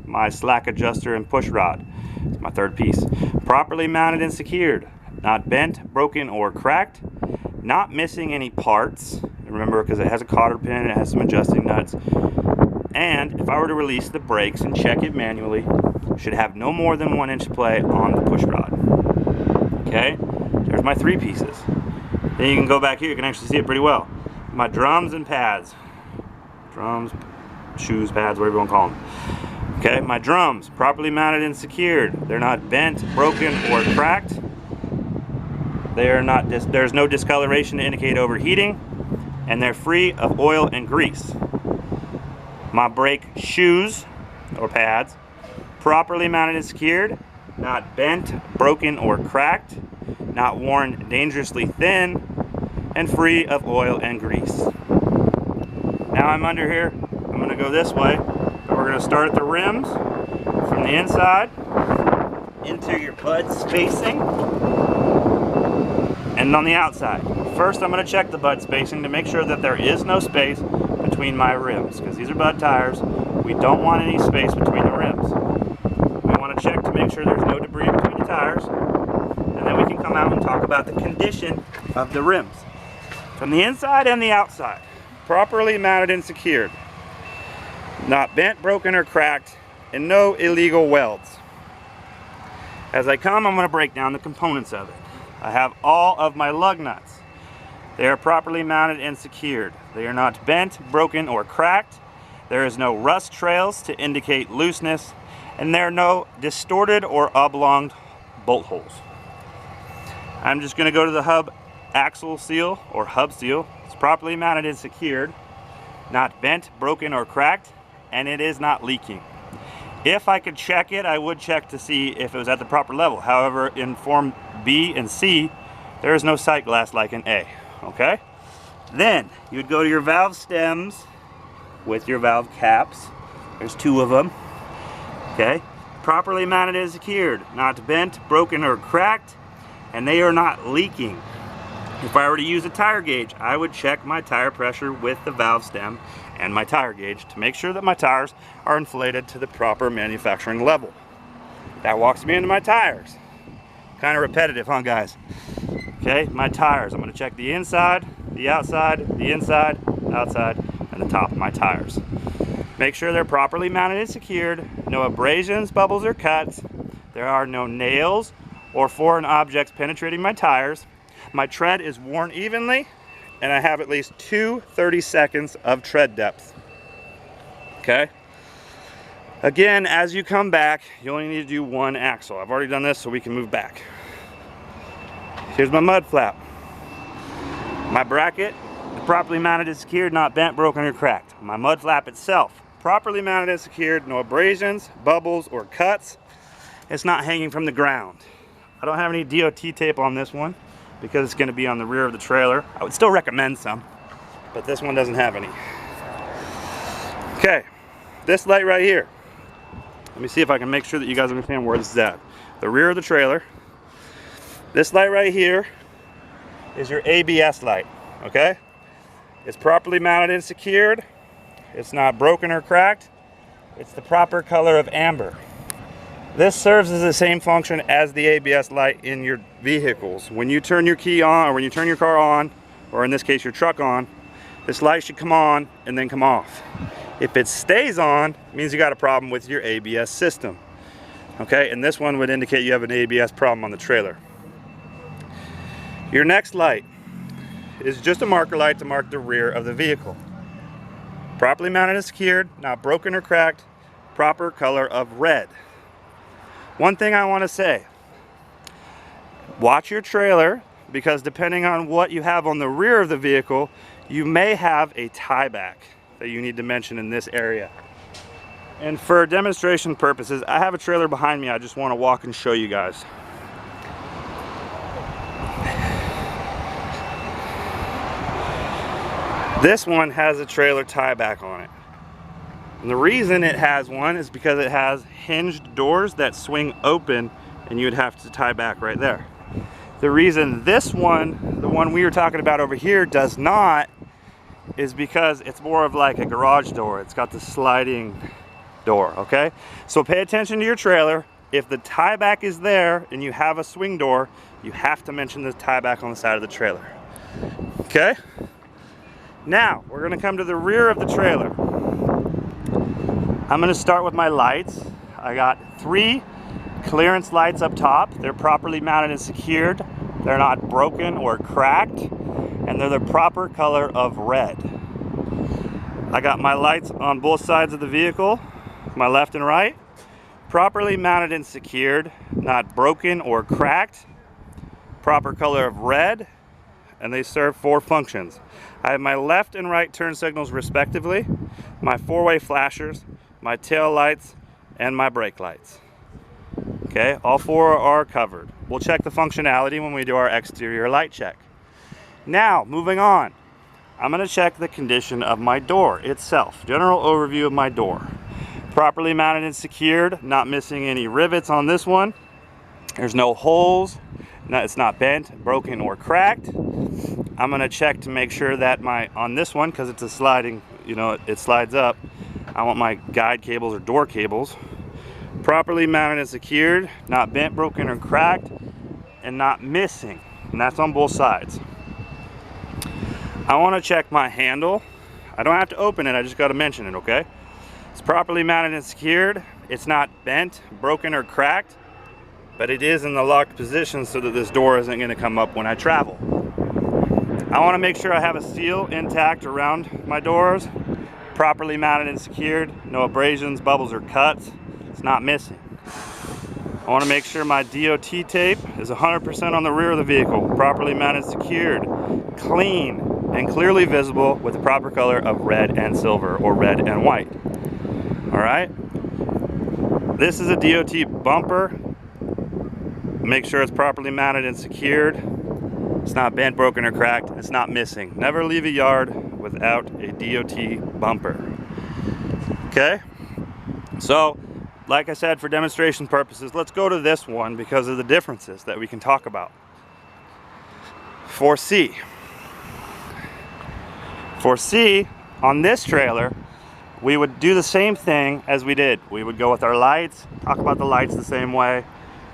My slack adjuster and push rod is my 3rd piece. Properly mounted and secured, not bent, broken, or cracked, not missing any parts. Remember, because it has a cotter pin, it has some adjusting nuts. And if I were to release the brakes and check it manually, should have no more than 1 inch play on the push rod. Okay, there's my 3 pieces. Then you can go back here, you can actually see it pretty well. My drums and pads. Drums, shoes, pads, whatever you want to call them. Okay, my drums, properly mounted and secured. They're not bent, broken, or cracked. They are not. There's no discoloration to indicate overheating, and they're free of oil and grease. My brake shoes or pads, properly mounted and secured, not bent, broken, or cracked, not worn dangerously thin, and free of oil and grease. Now I'm under here. I'm going to go this way. We're going to start at the rims from the inside into your bud spacing and on the outside. First I'm going to check the bud spacing to make sure that there is no space between my rims, because these are bud tires. We don't want any space between the rims. We want to check to make sure there's no debris between the tires, and then we can come out and talk about the condition of the rims from the inside and the outside. Properly mounted and secured, not bent, broken, or cracked, and no illegal welds. As I come, I'm going to break down the components of it. I have all of my lug nuts. They are properly mounted and secured. They are not bent, broken, or cracked. There is no rust trails to indicate looseness, and there are no distorted or oblonged bolt holes. I'm just going to go to the hub axle seal or hub seal. It's properly mounted and secured. not bent, broken, or cracked, and it is not leaking. If I could check it, I would check to see if it was at the proper level. However, in form B and C, there is no sight glass like in A, okay? Then, you would go to your valve stems with your valve caps. There's 2 of them, okay? Properly mounted and secured, not bent, broken, or cracked, and they are not leaking. If I were to use a tire gauge, I would check my tire pressure with the valve stem and my tire gauge to make sure that my tires are inflated to the proper manufacturing level. That walks me into my tires. Kind of repetitive, huh, guys? Okay, my tires. I'm going to check the inside, the outside, the inside, outside, and the top of my tires. Make sure they're properly mounted and secured. No abrasions, bubbles, or cuts. There are no nails or foreign objects penetrating my tires. My tread is worn evenly, and I have at least 2 30 seconds of tread depth. Okay? Again, as you come back, you only need to do 1 axle. I've already done this, so we can move back. Here's my mud flap. My bracket, properly mounted and secured, not bent, broken, or cracked. My mud flap itself, properly mounted and secured, no abrasions, bubbles, or cuts. It's not hanging from the ground. I don't have any DOT tape on this one because it's going to be on the rear of the trailer. I would still recommend some, but this one doesn't have any. Okay, this light right here. Let me see if I can make sure that you guys understand where this is at. The rear of the trailer. This light right here is your ABS light, okay? It's properly mounted and secured. It's not broken or cracked. It's the proper color of amber. This serves as the same function as the ABS light in your vehicles. When you turn your key on, or when you turn your car on, or in this case your truck on, this light should come on and then come off. If it stays on, it means you got a problem with your ABS system. Okay, and this one would indicate you have an ABS problem on the trailer. Your next light is just a marker light to mark the rear of the vehicle. Properly mounted and secured, not broken or cracked, proper color of red. One thing I want to say, watch your trailer, because depending on what you have on the rear of the vehicle, you may have a tie back that you need to mention in this area. And for demonstration purposes, I have a trailer behind me I just want to walk and show you guys. This one has a trailer tie back on it. And the reason it has one is because it has hinged doors that swing open, and you would have to tie back right there. The reason this one, the one we were talking about over here, does not is because it's more of like a garage door. It's got the sliding door, okay? So pay attention to your trailer. If the tie back is there and you have a swing door, you have to mention the tie back on the side of the trailer, okay? Now, we're gonna come to the rear of the trailer. I'm gonna start with my lights. I got 3 clearance lights up top. They're properly mounted and secured. They're not broken or cracked, and they're the proper color of red. I got my lights on both sides of the vehicle, my left and right, properly mounted and secured, not broken or cracked, proper color of red, and they serve 4 functions. I have my left and right turn signals respectively, my 4-way flashers, my tail lights, and my brake lights. Okay, all 4 are covered. We'll check the functionality when we do our exterior light check. Now, moving on, I'm going to check the condition of my door itself. General overview of my door. Properly mounted and secured, not missing any rivets on this one. There's no holes. It's not bent, broken, or cracked. I'm going to check to make sure that on this one, because it's a sliding, it slides up, I want my guide cables or door cables properly mounted and secured, not bent, broken, or cracked, and not missing. And that's on both sides. I want to check my handle. I don't have to open it, I just got to mention it, okay? It's properly mounted and secured. It's not bent, broken, or cracked, but it is in the locked position so that this door isn't going to come up when I travel. I want to make sure I have a seal intact around my doors, properly mounted and secured, no abrasions, bubbles, or cuts. It's not missing. I want to make sure my DOT tape is 100% on the rear of the vehicle, properly mounted, secured, clean, and clearly visible with the proper color of red and silver, or red and white. All right. This is a DOT bumper. Make sure it's properly mounted and secured. It's not bent, broken, or cracked. It's not missing. Never leave a yard without a DOT bumper. Okay? So, like I said, for demonstration purposes, let's go to this one because of the differences that we can talk about. For C. For C, on this trailer, we would do the same thing as we did. We would go with our lights, talk about the lights the same way.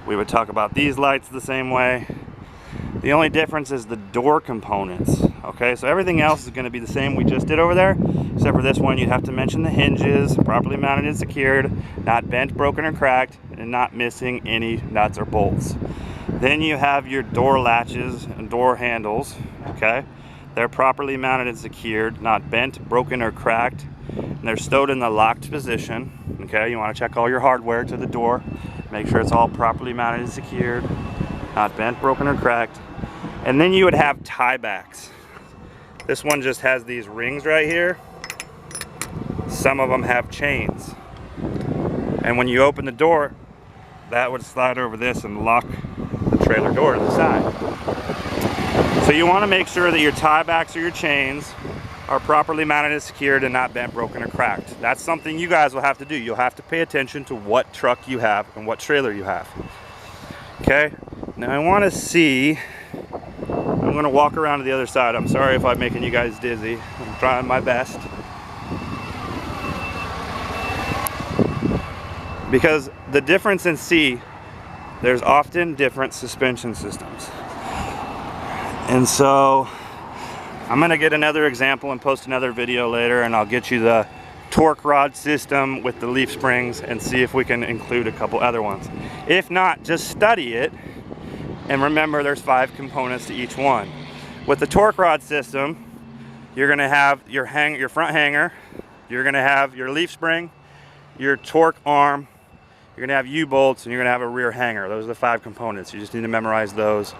We would talk about these lights the same way. The only difference is the door components. Okay, so everything else is going to be the same we just did over there, except for this one you'd have to mention the hinges, properly mounted and secured, not bent, broken, or cracked, and not missing any nuts or bolts. Then you have your door latches and door handles. Okay, they're properly mounted and secured, not bent, broken, or cracked, and they're stowed in the locked position. Okay, you want to check all your hardware to the door. Make sure it's all properly mounted and secured, not bent, broken, or cracked. And then you would have tiebacks. This one just has these rings right here. Some of them have chains. And when you open the door, that would slide over this and lock the trailer door to the side. So you want to make sure that your tiebacks or your chains are properly mounted and secured and not bent, broken, or cracked. That's something you guys will have to do. You'll have to pay attention to what truck you have and what trailer you have. Okay, now I want to see, I'm going to walk around to the other side. I'm sorry if I'm making you guys dizzy. I'm trying my best. Because the difference in C, there's often different suspension systems. And so I'm going to get another example and post another video later, and I'll get you the torque rod system with the leaf springs and see if we can include a couple other ones. If not, just study it and remember there's 5 components to each one. With the torque rod system, you're going to have your front hanger, you're going to have your leaf spring, your torque arm, you're going to have U-bolts, and you're going to have a rear hanger. Those are the 5 components. You just need to memorize those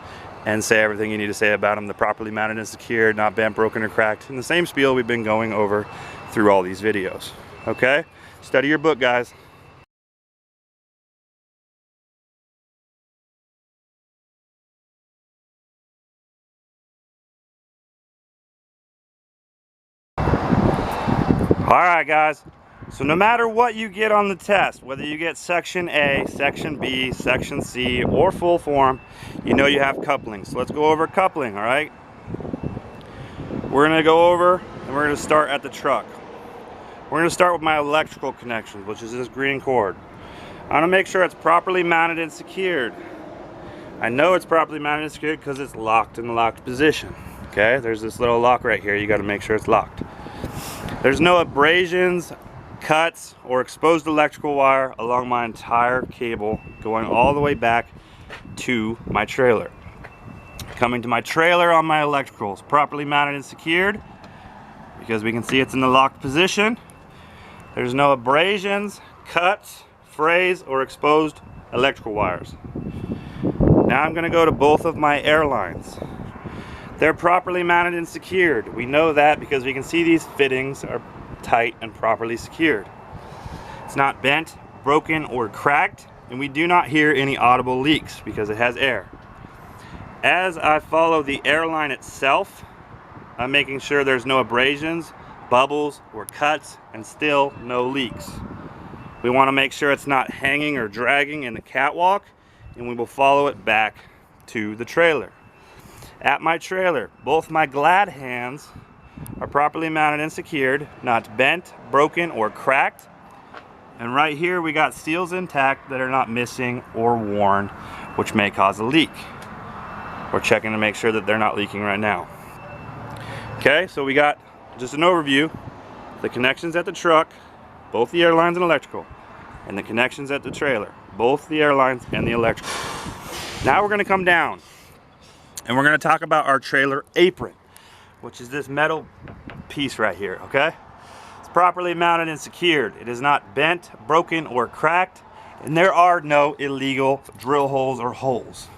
and say everything you need to say about them. They're properly mounted and secured, not bent, broken, or cracked. And the same spiel we've been going over through all these videos. Okay? Study your book, guys. Alright guys, so no matter what you get on the test, whether you get section A, section B, section C, or full form, you know you have coupling. So let's go over coupling, alright? We're going to go over and we're going to start at the truck. We're going to start with my electrical connections, which is this green cord. I want to make sure it's properly mounted and secured. I know it's properly mounted and secured because it's locked in the locked position. Okay, there's this little lock right here. You got to make sure it's locked. There's no abrasions, cuts, or exposed electrical wire along my entire cable going all the way back to my trailer. Coming to my trailer on my electricals, properly mounted and secured because we can see it's in the locked position. There's no abrasions, cuts, frays, or exposed electrical wires. Now I'm going to go to both of my airlines. They're properly mounted and secured. We know that because we can see these fittings are tight and properly secured. It's not bent, broken, or cracked, and we do not hear any audible leaks because it has air. As I follow the airline itself, I'm making sure there's no abrasions, bubbles, or cuts, and still no leaks. We want to make sure it's not hanging or dragging in the catwalk, and we will follow it back to the trailer. At my trailer, both my glad hands are properly mounted and secured, not bent, broken, or cracked. And right here we got seals intact that are not missing or worn, which may cause a leak. We're checking to make sure that they're not leaking right now. Okay, so we got just an overview. The connections at the truck, both the airlines and electrical, and the connections at the trailer, both the airlines and the electrical. Now we're going to come down and we're going to talk about our trailer apron, which is this metal piece right here, okay? It's properly mounted and secured. It is not bent, broken, or cracked, and there are no illegal drill holes or holes.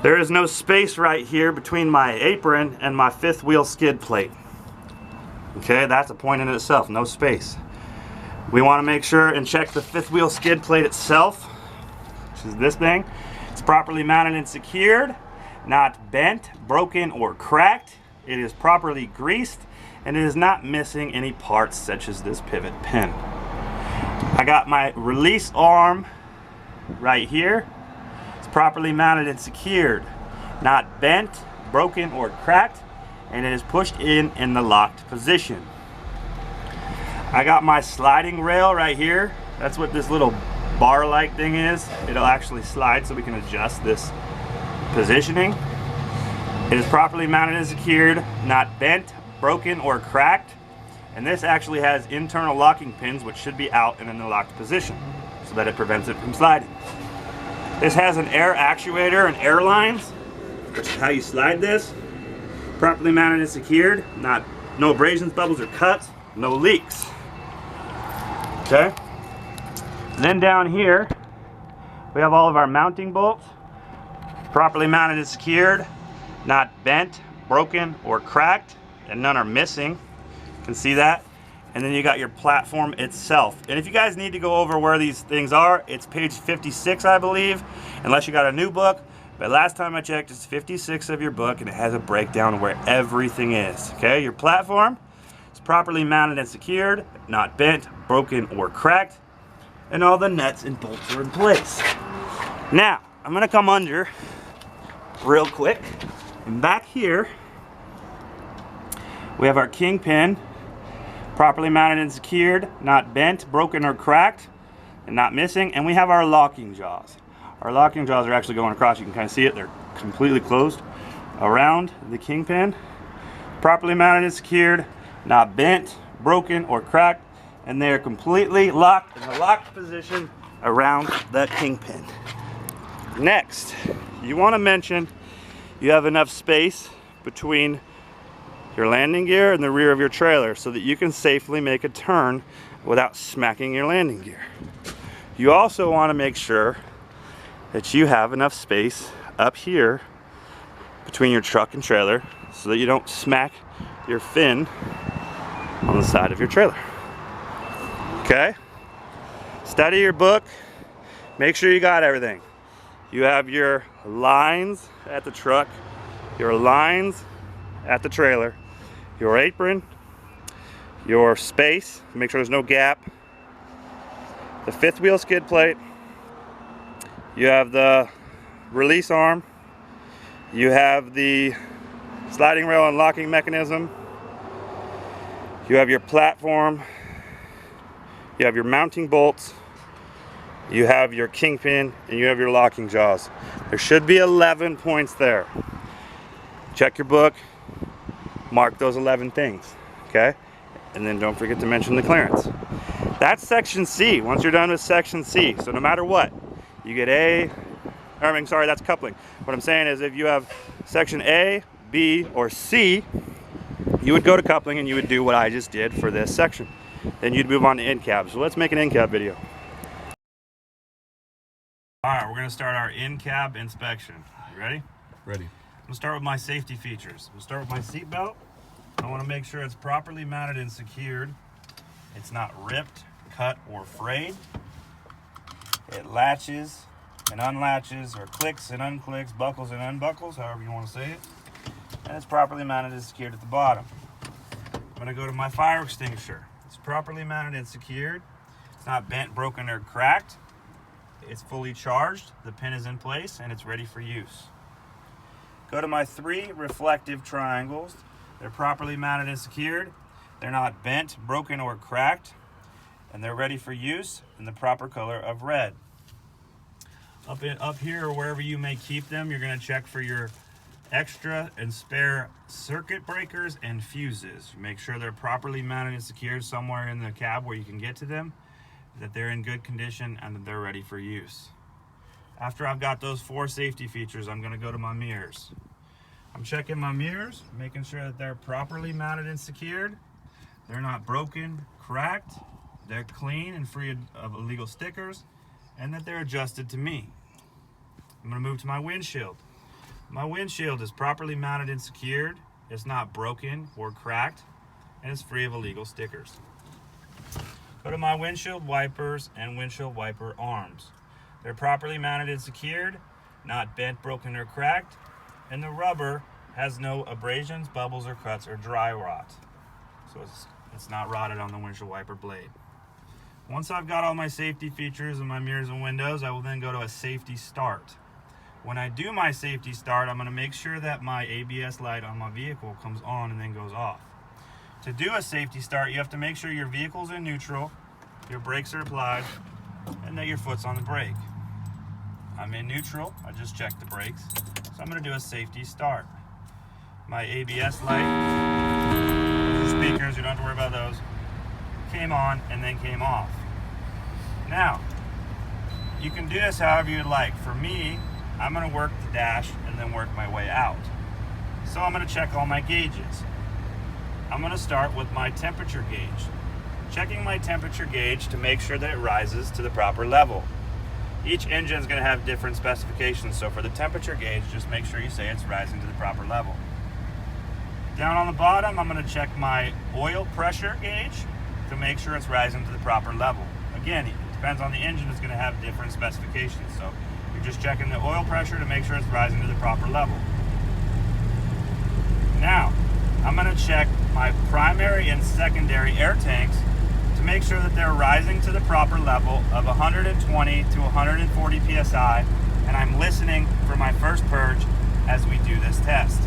There is no space right here between my apron and my fifth wheel skid plate. Okay, that's a point in itself, no space. We want to make sure and check the fifth wheel skid plate itself, which is this thing. It's properly mounted and secured, not bent, broken, or cracked. It is properly greased, and it is not missing any parts such as this pivot pin. I got my release arm right here. It's properly mounted and secured, not bent, broken, or cracked, and it is pushed in the locked position. I got my sliding rail right here. That's what this little bar-like thing is. It'll actually slide so we can adjust this positioning. It is properly mounted and secured, not bent, broken, or cracked. And this actually has internal locking pins which should be out and in the locked position so that it prevents it from sliding. This has an air actuator and air lines, which is how you slide this. Properly mounted and secured, no abrasions, bubbles, or cuts, no leaks. Okay? And then down here, we have all of our mounting bolts. Properly mounted and secured, not bent, broken, or cracked, and none are missing. You can see that. And then you got your platform itself. And if you guys need to go over where these things are, it's page 56, I believe, unless you got a new book. But last time I checked, it's 56 of your book, and it has a breakdown of where everything is. Okay, your platform is properly mounted and secured, not bent, broken, or cracked, and all the nuts and bolts are in place. Now, I'm gonna come under real quick, and back here, we have our kingpin, properly mounted and secured, not bent, broken, or cracked, and not missing, and we have our locking jaws. Our locking jaws are actually going across. You can kind of see it. They're completely closed around the kingpin. Properly mounted and secured, not bent, broken, or cracked, and they're completely locked in the locked position around the kingpin. Next, you want to mention you have enough space between your landing gear and the rear of your trailer so that you can safely make a turn without smacking your landing gear. You also want to make sure that you have enough space up here between your truck and trailer so that you don't smack your fin on the side of your trailer. Okay? Study your book. Make sure you got everything. You have your lines at the truck, your lines at the trailer, your apron, your space, make sure there's no gap, the fifth wheel skid plate, you have the release arm, you have the sliding rail and locking mechanism, you have your platform, you have your mounting bolts, you have your kingpin, and you have your locking jaws. There should be 11 points there. Check your book, mark those 11 things, okay? And then don't forget to mention the clearance. That's section C, once you're done with section C. So no matter what, you get that's coupling. What I'm saying is if you have section A, B, or C, you would go to coupling and you would do what I just did for this section. Then you'd move on to in-cab. So let's make an in-cab video. All right, we're gonna start our in-cab inspection. You ready? Ready. I'm gonna start with my safety features. We'll start with my seat belt. I wanna make sure it's properly mounted and secured. It's not ripped, cut, or frayed. It latches and unlatches, or clicks and unclicks, buckles and unbuckles, however you want to say it. And it's properly mounted and secured at the bottom. I'm going to go to my fire extinguisher. It's properly mounted and secured. It's not bent, broken, or cracked. It's fully charged. The pin is in place and it's ready for use. Go to my 3 reflective triangles. They're properly mounted and secured. They're not bent, broken, or cracked. And they're ready for use in the proper color of red. Up here or wherever you may keep them, you're going to check for your extra and spare circuit breakers and fuses. Make sure they're properly mounted and secured somewhere in the cab where you can get to them, that they're in good condition, and that they're ready for use. After I've got those 4 safety features, I'm going to go to my mirrors. I'm checking my mirrors, making sure that they're properly mounted and secured. They're not broken, cracked, they're clean and free of illegal stickers, and that they're adjusted to me. I'm going to move to my windshield. My windshield is properly mounted and secured. It's not broken or cracked, and it's free of illegal stickers. Go to my windshield wipers and windshield wiper arms. They're properly mounted and secured, not bent, broken, or cracked, and the rubber has no abrasions, bubbles, or cuts, or dry rot. So it's not rotted on the windshield wiper blade. Once I've got all my safety features and my mirrors and windows, I will then go to a safety start. When I do my safety start, I'm going to make sure that my ABS light on my vehicle comes on and then goes off. To do a safety start, you have to make sure your vehicle's in neutral, your brakes are applied, and that your foot's on the brake. I'm in neutral, I just checked the brakes, so I'm going to do a safety start. My ABS light, your speakers, you don't have to worry about those, came on and then came off. Now, you can do this however you'd like. For me, I'm going to work the dash and then work my way out. So I'm going to check all my gauges. I'm going to start with my temperature gauge. Checking my temperature gauge to make sure that it rises to the proper level. Each engine is going to have different specifications, so for the temperature gauge, just make sure you say it's rising to the proper level. Down on the bottom, I'm going to check my oil pressure gauge to make sure it's rising to the proper level. Again, it depends on the engine, it's going to have different specifications, so you're just checking the oil pressure to make sure it's rising to the proper level. Now, I'm going to check my primary and secondary air tanks to make sure that they're rising to the proper level of 120 to 140 psi, and I'm listening for my first purge as we do this test.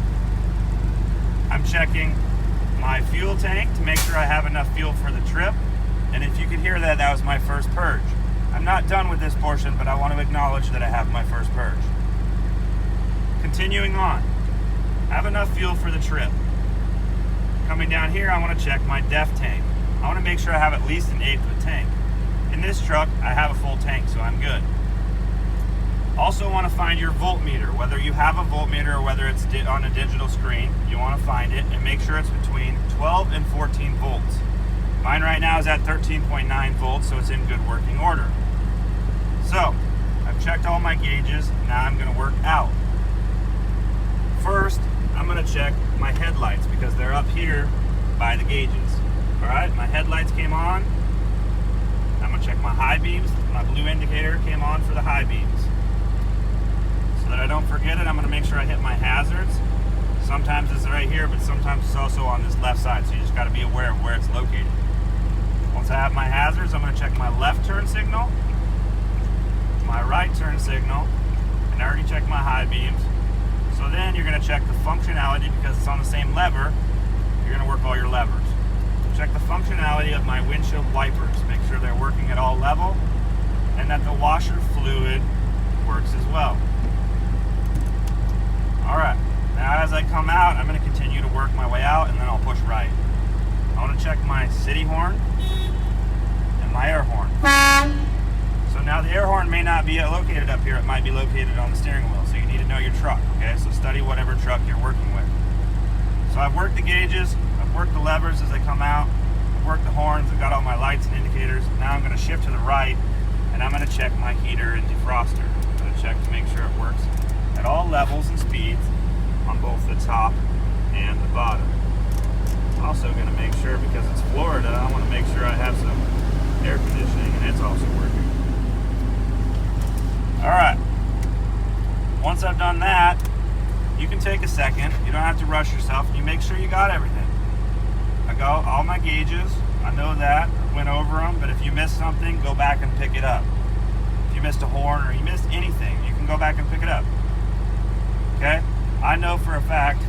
I'm checking my fuel tank to make sure I have enough fuel for the trip, and if you could hear that, that was my first purge. I'm not done with this portion, but I want to acknowledge that I have my first purge. Continuing on, I have enough fuel for the trip. Coming down here, I want to check my DEF tank. I want to make sure I have at least an eighth of a tank. In this truck, I have a full tank, so I'm good. Also want to find your voltmeter. Whether you have a voltmeter or whether it's on a digital screen, you want to find it and make sure it's between 12 and 14 volts. Mine right now is at 13.9 volts, so it's in good working order. So, I've checked all my gauges, now I'm going to work out. First, I'm going to check my headlights because they're up here by the gauges. Alright, my headlights came on. I'm going to check my high beams. My blue indicator came on for the high beams. So that I don't forget it, I'm going to make sure I hit my hazards. Sometimes it's right here, but sometimes it's also on this left side, so you just got to be aware of where it's located. Once I have my hazards, I'm going to check my left turn signal, my right turn signal, and I already checked my high beams. So then you're going to check the functionality because it's on the same lever. You're going to work all your levers. Check the functionality of my windshield wipers. Make sure they're working at all level and that the washer fluid works as well. Alright, now as I come out, I'm going to continue to work my way out and then I'll push right. I want to check my city horn and my air horn. So now the air horn may not be located up here, it might be located on the steering wheel, so you need to know your truck, okay? So study whatever truck you're working with. So I've worked the gauges, I've worked the levers as they come out, I've worked the horns, I've got all my lights and indicators. Now I'm going to shift to the right and I'm going to check my heater and defroster. I'm going to check to make sure it works at all levels and speeds on both the top and the bottom. Also going to make sure, because it's Florida, I want to make sure I have some air conditioning and it's also working. Alright, once I've done that, you can take a second, you don't have to rush yourself, you make sure you got everything. I got all my gauges, I know that, I went over them, but if you missed something, go back and pick it up. If you missed a horn or you missed anything, you can go back and pick it up. Okay? I know for a fact,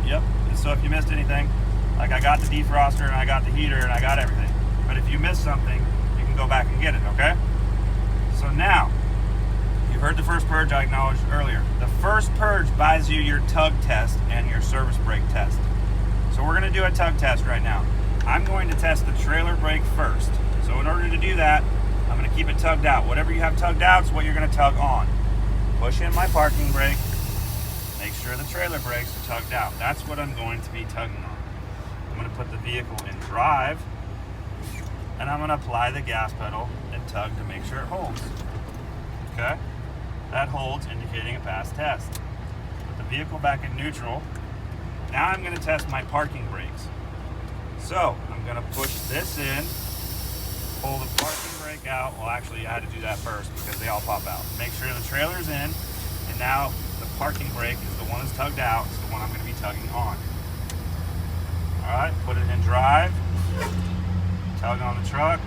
yep, so if you missed anything, like I got the defroster and I got the heater and I got everything. But if you missed something, you can go back and get it, okay? So now, you heard the first purge I acknowledged earlier. The first purge buys you your tug test and your service brake test. So we're going to do a tug test right now. I'm going to test the trailer brake first. So in order to do that, I'm going to keep it tugged out. Whatever you have tugged out is what you're going to tug on. Push in my parking brake. Make sure the trailer brakes are tugged out. That's what I'm going to be tugging on. I'm going to put the vehicle in drive, and I'm going to apply the gas pedal and tug to make sure it holds. Okay? That holds, indicating a passed test. Put the vehicle back in neutral. Now I'm going to test my parking brakes. So I'm going to push this in, pull the parking brake out. Well, actually, I had to do that first because they all pop out. Make sure the trailer's in, and now the parking brake is the one that's tugged out. It's the one I'm going to be tugging on. All right, put it in drive, tug on the truck.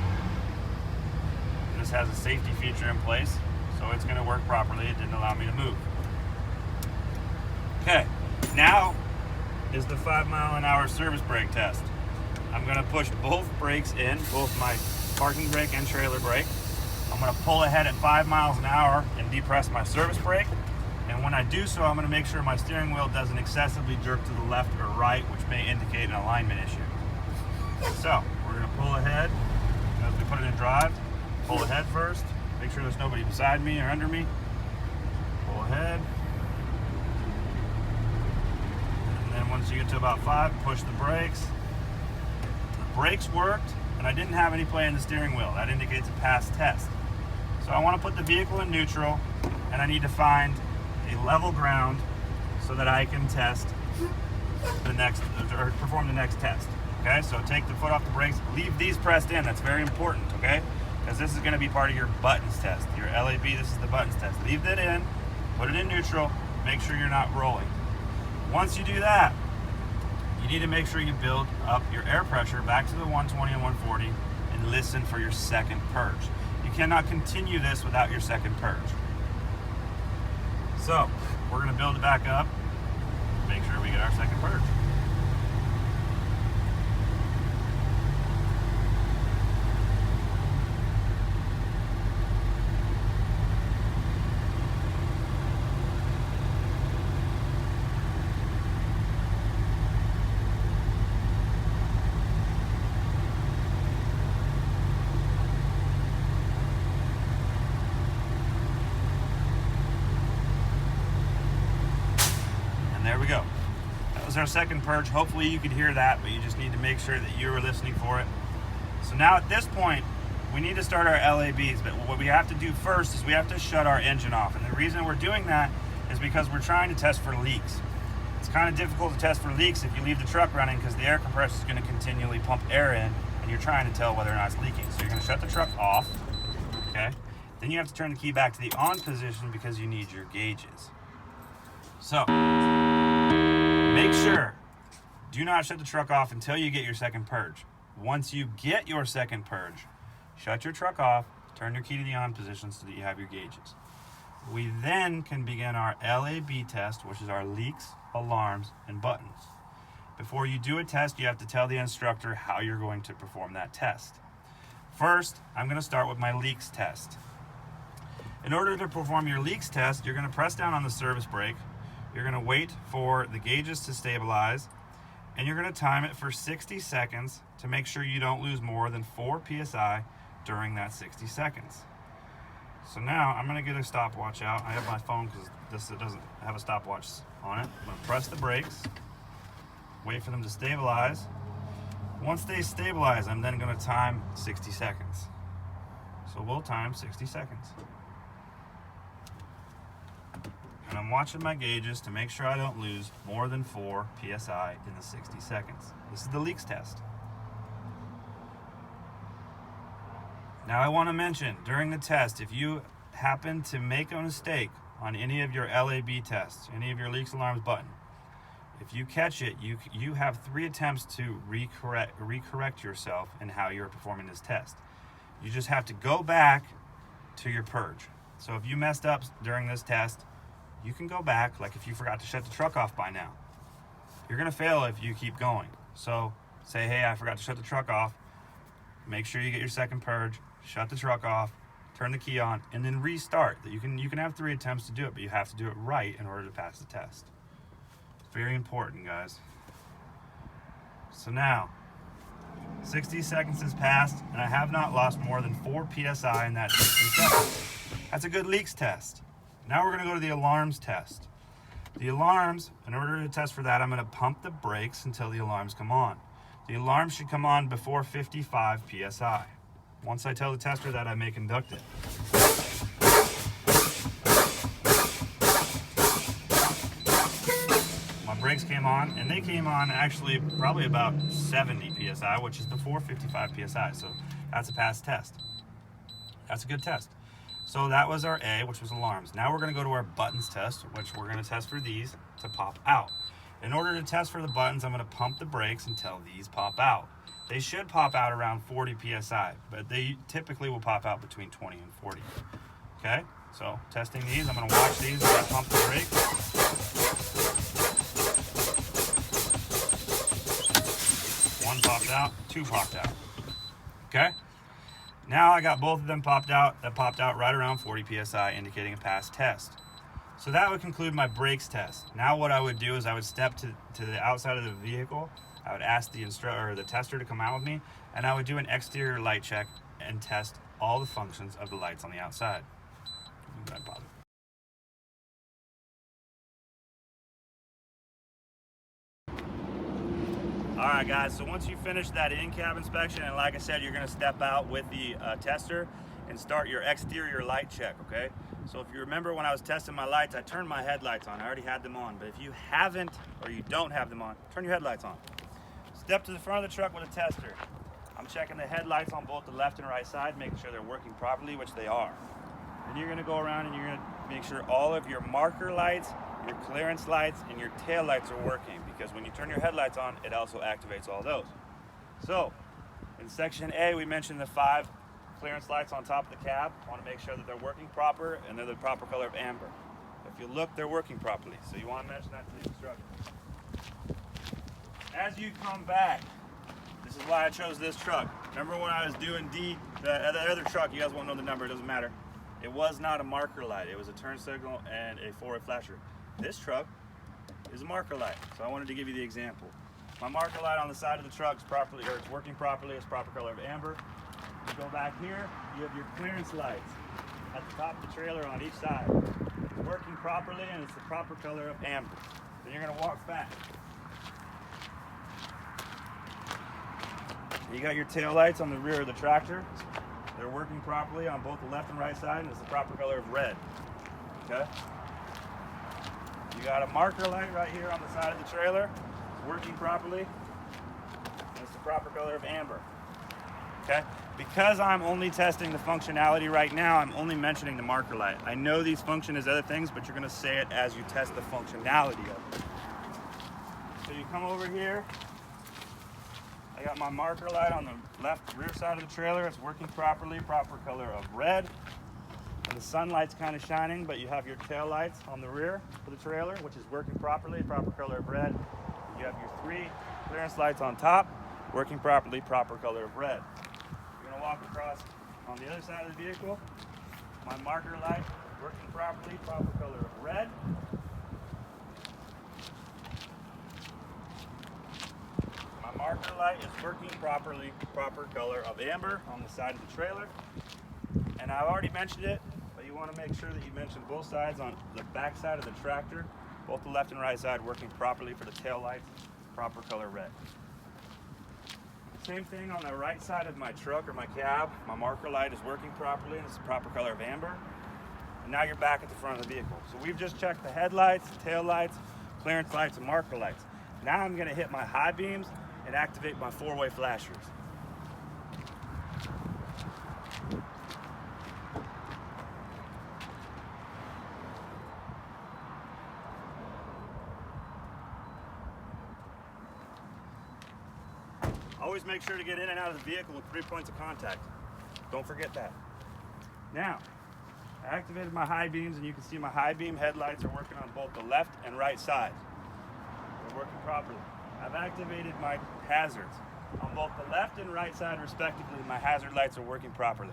This has a safety feature in place, so it's going to work properly. It didn't allow me to move. Okay, now is the 5-mile-an-hour service brake test. I'm going to push both brakes in, both my parking brake and trailer brake. I'm going to pull ahead at 5 miles an hour and depress my service brake. And when I do so, I'm going to make sure my steering wheel doesn't excessively jerk to the left or right, which may indicate an alignment issue. So we're going to pull ahead as we put it in drive. Pull ahead first. Make sure there's nobody beside me or under me. Pull ahead. And then once you get to about 5, push the brakes. The brakes worked, and I didn't have any play in the steering wheel. That indicates a passed test. So I want to put the vehicle in neutral, and I need to find a level ground so that I can test the next, or perform the next test. Okay, so take the foot off the brakes, leave these pressed in. That's very important, okay? Because this is going to be part of your buttons test. Your LAB, this is the buttons test. Leave that in, put it in neutral, make sure you're not rolling. Once you do that, you need to make sure you build up your air pressure back to the 120 and 140 and listen for your second purge. You cannot continue this without your second purge. So, we're going to build it back up, make sure we get our second purge. There we go. That was our second purge. Hopefully you could hear that, but you just need to make sure that you were listening for it. So now at this point, we need to start our LABs, but what we have to do first is we have to shut our engine off. And the reason we're doing that is because we're trying to test for leaks. It's kind of difficult to test for leaks if you leave the truck running because the air compressor is going to continually pump air in and you're trying to tell whether or not it's leaking. So you're going to shut the truck off, okay? Then you have to turn the key back to the on position because you need your gauges. So, make sure, do not shut the truck off until you get your second purge. Once you get your second purge, shut your truck off, turn your key to the on position so that you have your gauges. We then can begin our LAB test, which is our leaks, alarms, and buttons. Before you do a test, you have to tell the instructor how you're going to perform that test. First, I'm going to start with my leaks test. In order to perform your leaks test, you're going to press down on the service brake. You're going to wait for the gauges to stabilize, and you're going to time it for 60 seconds to make sure you don't lose more than 4 PSI during that 60 seconds. So now I'm going to get a stopwatch out. I have my phone because this doesn't have a stopwatch on it. I'm going to press the brakes, wait for them to stabilize. Once they stabilize, I'm then going to time 60 seconds. So we'll time 60 seconds. And I'm watching my gauges to make sure I don't lose more than 4 PSI in the 60 seconds. This is the leaks test. Now I want to mention, during the test, if you happen to make a mistake on any of your LAB tests, any of your leaks, alarms button, if you catch it, you have 3 attempts to recorrect yourself in how you're performing this test. You just have to go back to your purge. So if you messed up during this test, you can go back, like if you forgot to shut the truck off by now. You're going to fail if you keep going. So say, hey, I forgot to shut the truck off. Make sure you get your second purge, shut the truck off, turn the key on, and then restart. You can have 3 attempts to do it, but you have to do it right in order to pass the test. It's very important, guys. So now, 60 seconds has passed, and I have not lost more than 4 PSI in that 60 seconds. That's a good leaks test. Now we're going to go to the alarms test. The alarms, in order to test for that, I'm going to pump the brakes until the alarms come on. The alarms should come on before 55 PSI. Once I tell the tester that, I may conduct it. brakes came on, and they came on actually probably about 70 PSI, which is the 455 PSI. So that's a pass test. That's a good test. So that was our A, which was alarms. Now we're going to go to our buttons test, which we're going to test for these to pop out. In order to test for the buttons, I'm going to pump the brakes until these pop out. They should pop out around 40 PSI, but they typically will pop out between 20 and 40. Okay, so testing these, I'm going to watch these as I pump the brakes. One popped out, two popped out. Okay, now I got both of them popped out. That popped out right around 40 PSI, indicating a pass test. So that would conclude my brakes test. Now what I would do is I would step to the outside of the vehicle. I would ask the instructor or the tester to come out with me, and I would do an exterior light check and test all the functions of the lights on the outside. Alright guys, so once you finish that in-cab inspection, and like I said, you're going to step out with the tester and start your exterior light check, okay? So if you remember when I was testing my lights, I turned my headlights on. I already had them on, but if you haven't or you don't have them on, turn your headlights on. Step to the front of the truck with a tester. I'm checking the headlights on both the left and right side, making sure they're working properly, which they are. Then you're going to go around and you're going to make sure all of your marker lights, your clearance lights, and your tail lights are working, because when you turn your headlights on, it also activates all those. So in section A, we mentioned the 5 clearance lights on top of the cab. I want to make sure that they're working proper and they're the proper color of amber. If you look, they're working properly, so you want to mention that to the instructor. As you come back, this is why I chose this truck. Remember when I was doing D, the other truck, you guys won't know the number, it doesn't matter. It was not a marker light, it was a turn signal and a forward flasher. This truck is a marker light, so I wanted to give you the example. My marker light on the side of the truck is properly, or it's working properly, it's proper color of amber. You go back here, you have your clearance lights at the top of the trailer on each side. It's working properly and it's the proper color of amber. Then you're going to walk back. You got your tail lights on the rear of the tractor. They're working properly on both the left and right side, and it's the proper color of red. Okay? You got a marker light right here on the side of the trailer. It's working properly. And it's the proper color of amber. Okay? Because I'm only testing the functionality right now, I'm only mentioning the marker light. I know these function as other things, but you're going to say it as you test the functionality of it. So you come over here. I got my marker light on the left rear side of the trailer. It's working properly, proper color of red. And the sunlight's kind of shining, but you have your tail lights on the rear of the trailer, which is working properly, proper color of red. You have your 3 clearance lights on top, working properly, proper color of red. You're gonna walk across on the other side of the vehicle. My marker light working properly, proper color of red. My marker light is working properly, proper color of amber on the side of the trailer. And I've already mentioned it, but you want to make sure that you mention both sides on the back side of the tractor, both the left and right side working properly for the tail lights, proper color red. Same thing on the right side of my truck or my cab. My marker light is working properly and it's the proper color of amber. And now you're back at the front of the vehicle. So we've just checked the headlights, tail lights, clearance lights, and marker lights. Now I'm going to hit my high beams and activate my 4-way flashers. Always make sure to get in and out of the vehicle with 3 points of contact. Don't forget that. Now, I activated my high beams, and you can see my high beam headlights are working on both the left and right side. They're working properly. I've activated my hazards. On both the left and right side, respectively, my hazard lights are working properly.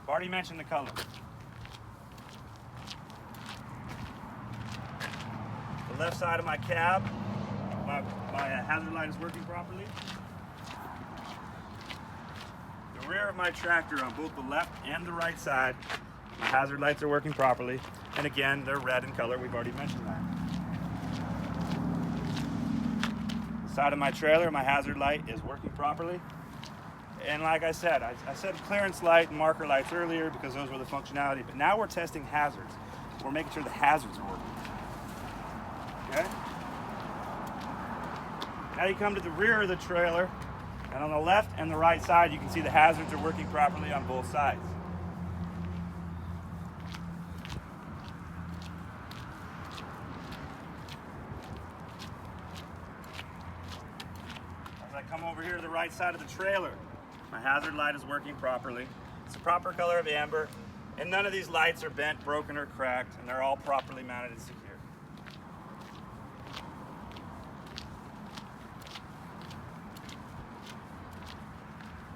I've already mentioned the color. The left side of my cab, my hazard light is working properly. The rear of my tractor on both the left and the right side, the hazard lights are working properly. And again, they're red in color. We've already mentioned that. The side of my trailer, my hazard light is working properly. And like I said clearance light and marker lights earlier because those were the functionality. But now we're testing hazards. We're making sure the hazards are working. Okay? Now you come to the rear of the trailer, and on the left and the right side, you can see the hazards are working properly on both sides. As I come over here to the right side of the trailer, my hazard light is working properly. It's the proper color of amber, and none of these lights are bent, broken, or cracked, and they're all properly mounted and secure.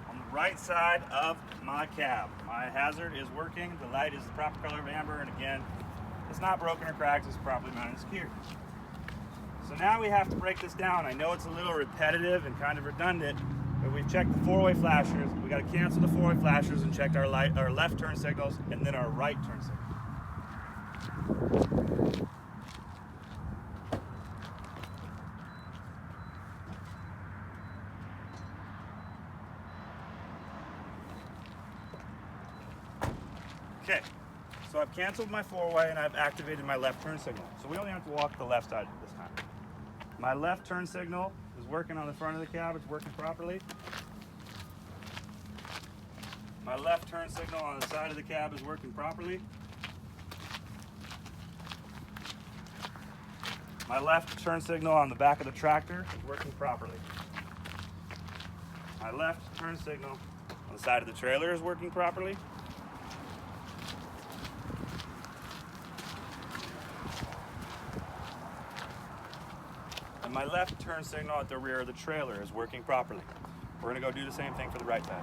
On the right side of my cab, my hazard is working. The light is the proper color of amber, and again, it's not broken or cracked, it's properly mounted and secured. So now we have to break this down. I know it's a little repetitive and kind of redundant, but we've checked the four-way flashers. We got to cancel the four-way flashers and checked our left turn signals and then our right turn signals. Okay, so I've canceled my four-way and I've activated my left turn signal. So we only have to walk the left side this time. My left turn signal is working on the front of the cab. It's working properly. My left turn signal on the side of the cab is working properly. My left turn signal on the back of the tractor is working properly. My left turn signal on the side of the trailer is working properly. And my left turn signal at the rear of the trailer is working properly. We're going to go do the same thing for the right side.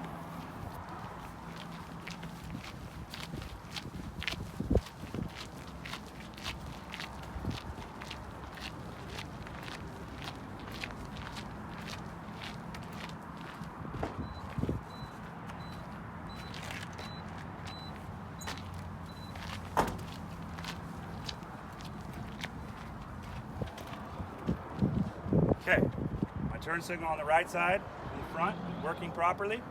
Okay, my turn signal on the right side in the front is working properly.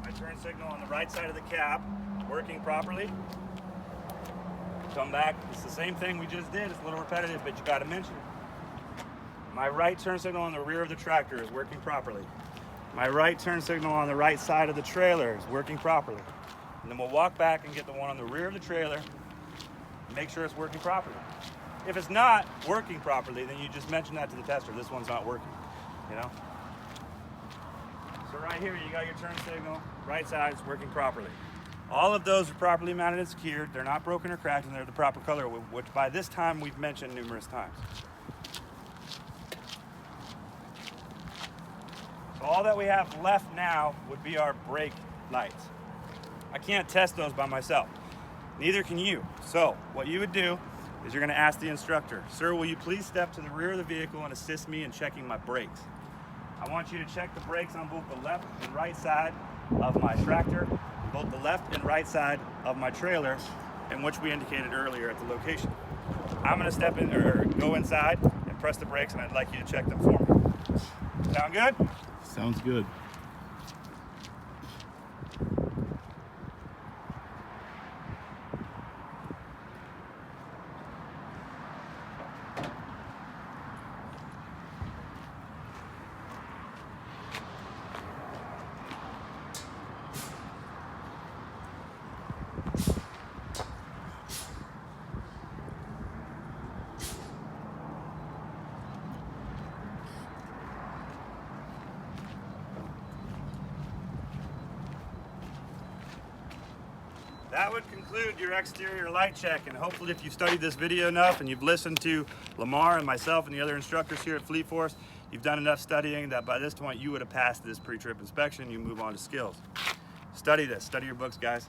My turn signal on the right side of the cab working properly. Come back, it's the same thing we just did. It's a little repetitive, but you got to mention it. My right turn signal on the rear of the tractor is working properly. My right turn signal on the right side of the trailer is working properly. And then we'll walk back and get the one on the rear of the trailer and make sure it's working properly. If it's not working properly, then you just mention that to the tester. This one's not working, you know? So right here, you got your turn signal, right side is working properly. All of those are properly mounted and secured. They're not broken or cracked, and they're the proper color, which by this time we've mentioned numerous times. So all that we have left now would be our brake lights. I can't test those by myself. Neither can you. So what you would do is you're going to ask the instructor, "Sir, will you please step to the rear of the vehicle and assist me in checking my brakes? I want you to check the brakes on both the left and right side of my tractor, both the left and right side of my trailer, in which we indicated earlier at the location. I'm going to step in or go inside and press the brakes, and I'd like you to check them for me." Sound good? Sounds good. That would conclude your exterior light check, and hopefully if you've studied this video enough and you've listened to Lamar and myself and the other instructors here at Fleet Force, you've done enough studying that by this point you would have passed this pre-trip inspection. You move on to skills. Study this, study your books, guys.